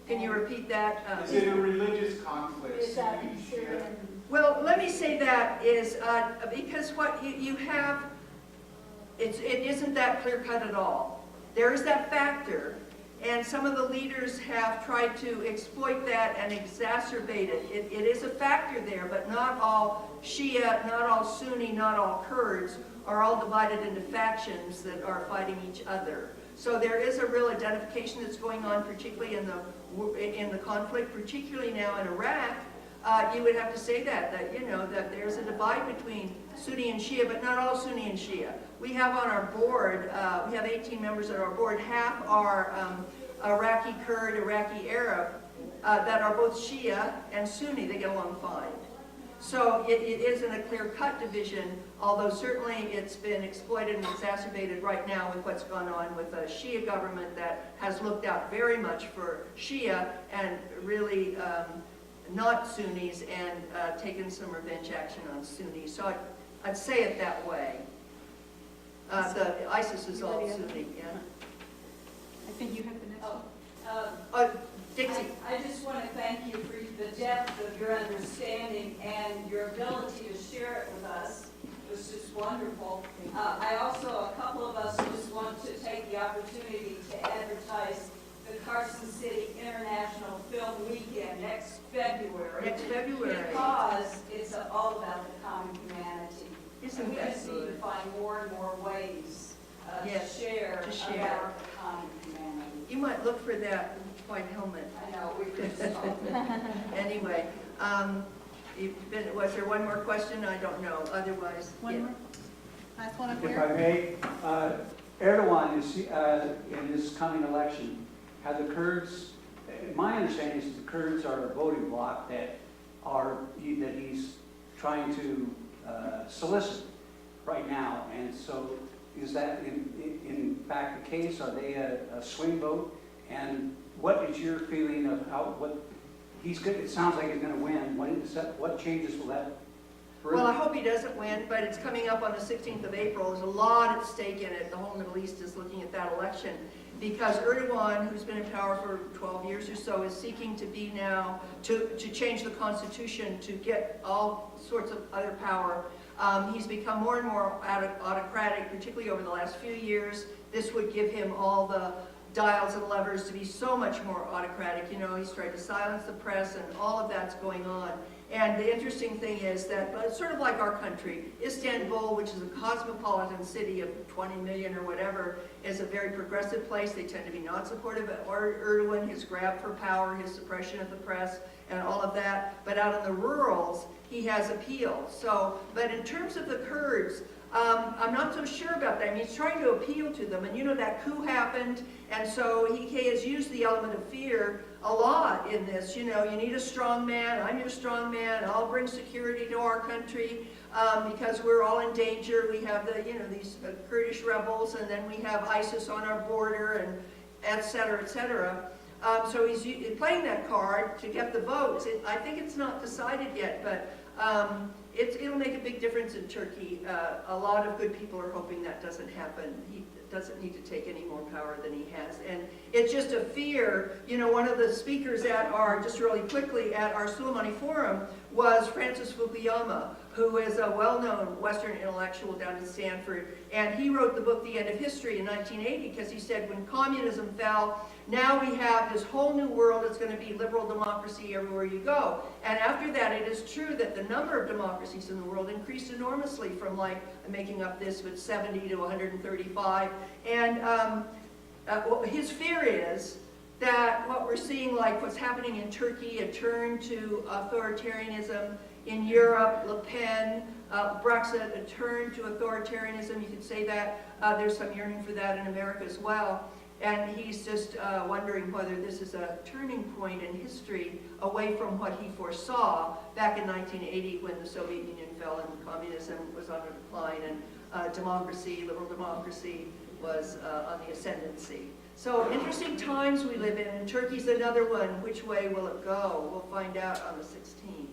Can you repeat that? Is it a religious conflict? Is that Syrian? Well, let me say that is because what you have, it isn't that clear-cut at all. There is that factor, and some of the leaders have tried to exploit that and exacerbate it. It is a factor there, but not all Shia, not all Sunni, not all Kurds are all divided into factions that are fighting each other. So there is a real identification that's going on, particularly in the conflict, particularly now in Iraq. You would have to say that there's a divide between Sunni and Shia, but not all Sunni and Shia. We have on our board, we have 18 members on our board, half are Iraqi Kurd, Iraqi Arab, that are both Shia and Sunni. They get along fine. So it isn't a clear-cut division, although certainly it's been exploited and exacerbated right now with what's gone on with a Shia government that has looked out very much for Shia and really not Sunnis and taken some revenge action on Sunnis. So I'd say it that way. The ISIS is all Sunni, yeah. I think you have the next one. Dixie. I just want to thank you for the depth of your understanding and your ability to share it with us. It was just wonderful. I also, a couple of us just want to take the opportunity to advertise the Carson City International Film Weekend next February. Next February. Because it's all about the common humanity. Isn't we that just need good? to find more and more ways Yes, to share about the common humanity. You might look for that white helmet. I know, we could just talk. Anyway, was there one more question? I don't know. Otherwise, One more? Last one up If here. I may, Erdogan is, in this coming election, have the Kurds, my understanding is the Kurds are a voting bloc that he's trying to solicit right now. And so is that in fact the case? Are they a swing vote? And what is your feeling of it sounds like he's going to win. What changes will that bring? well, I hope he doesn't win, but it's coming up on the 16th of April. There's a lot at stake in it. The whole Middle East is looking at that election because Erdogan, who's been in power for 12 years or so, is seeking to be now, to change the constitution to get all sorts of other power. He's become more and more autocratic, particularly over the last few years. This would give him all the dials and levers to be so much more autocratic. He's tried to silence the press and all of that's going on. And the interesting thing is that, sort of like our country, Istanbul, which is a cosmopolitan city of 20 million or whatever, is a very progressive place. They tend to be not supportive of Erdogan, his grab for power, his suppression of the press, and all of that. But out in the rurals, he has appeal. So, but in terms of the Kurds, I'm not so sure about that. I mean, he's trying to appeal to them, and that coup happened, and so he has used the element of fear a lot in this. You need a strong man. I'm your strong man. I'll bring security to our country because we're all in danger. We have these Kurdish rebels, and then we have ISIS on our border, and et cetera, et cetera. So he's playing that card to get the votes. I think it's not decided yet, but it'll make a big difference in Turkey. A lot of good people are hoping that doesn't happen. He doesn't need to take any more power than he has. And it's just a fear. You know, one of the speakers at our, just really quickly, at our Sulaimani Forum was Francis Fukuyama, who is a well-known Western intellectual down in Stanford. And he wrote the book, The End of History, in 1980, because he said when communism fell, now we have this whole new world. It's going to be liberal democracy everywhere you go. And after that, it is true that the number of democracies in the world increased enormously from, like, I'm making up this, but 70 to 135. And his fear is that what we're seeing, like what's happening in Turkey, a turn to authoritarianism, in Europe, Le Pen, Brexit, a turn to authoritarianism, you could say that. There's some yearning for that in America as well. And he's just wondering whether this is a turning point in history away from what he foresaw back in 1980 when the Soviet Union fell and communism was on a decline and democracy, liberal democracy, was on the ascendancy. So interesting times we live in, and Turkey's another one. Which way will it go? We'll find out on the 16th.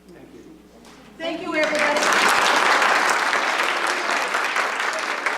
Thank you. Thank you, everybody.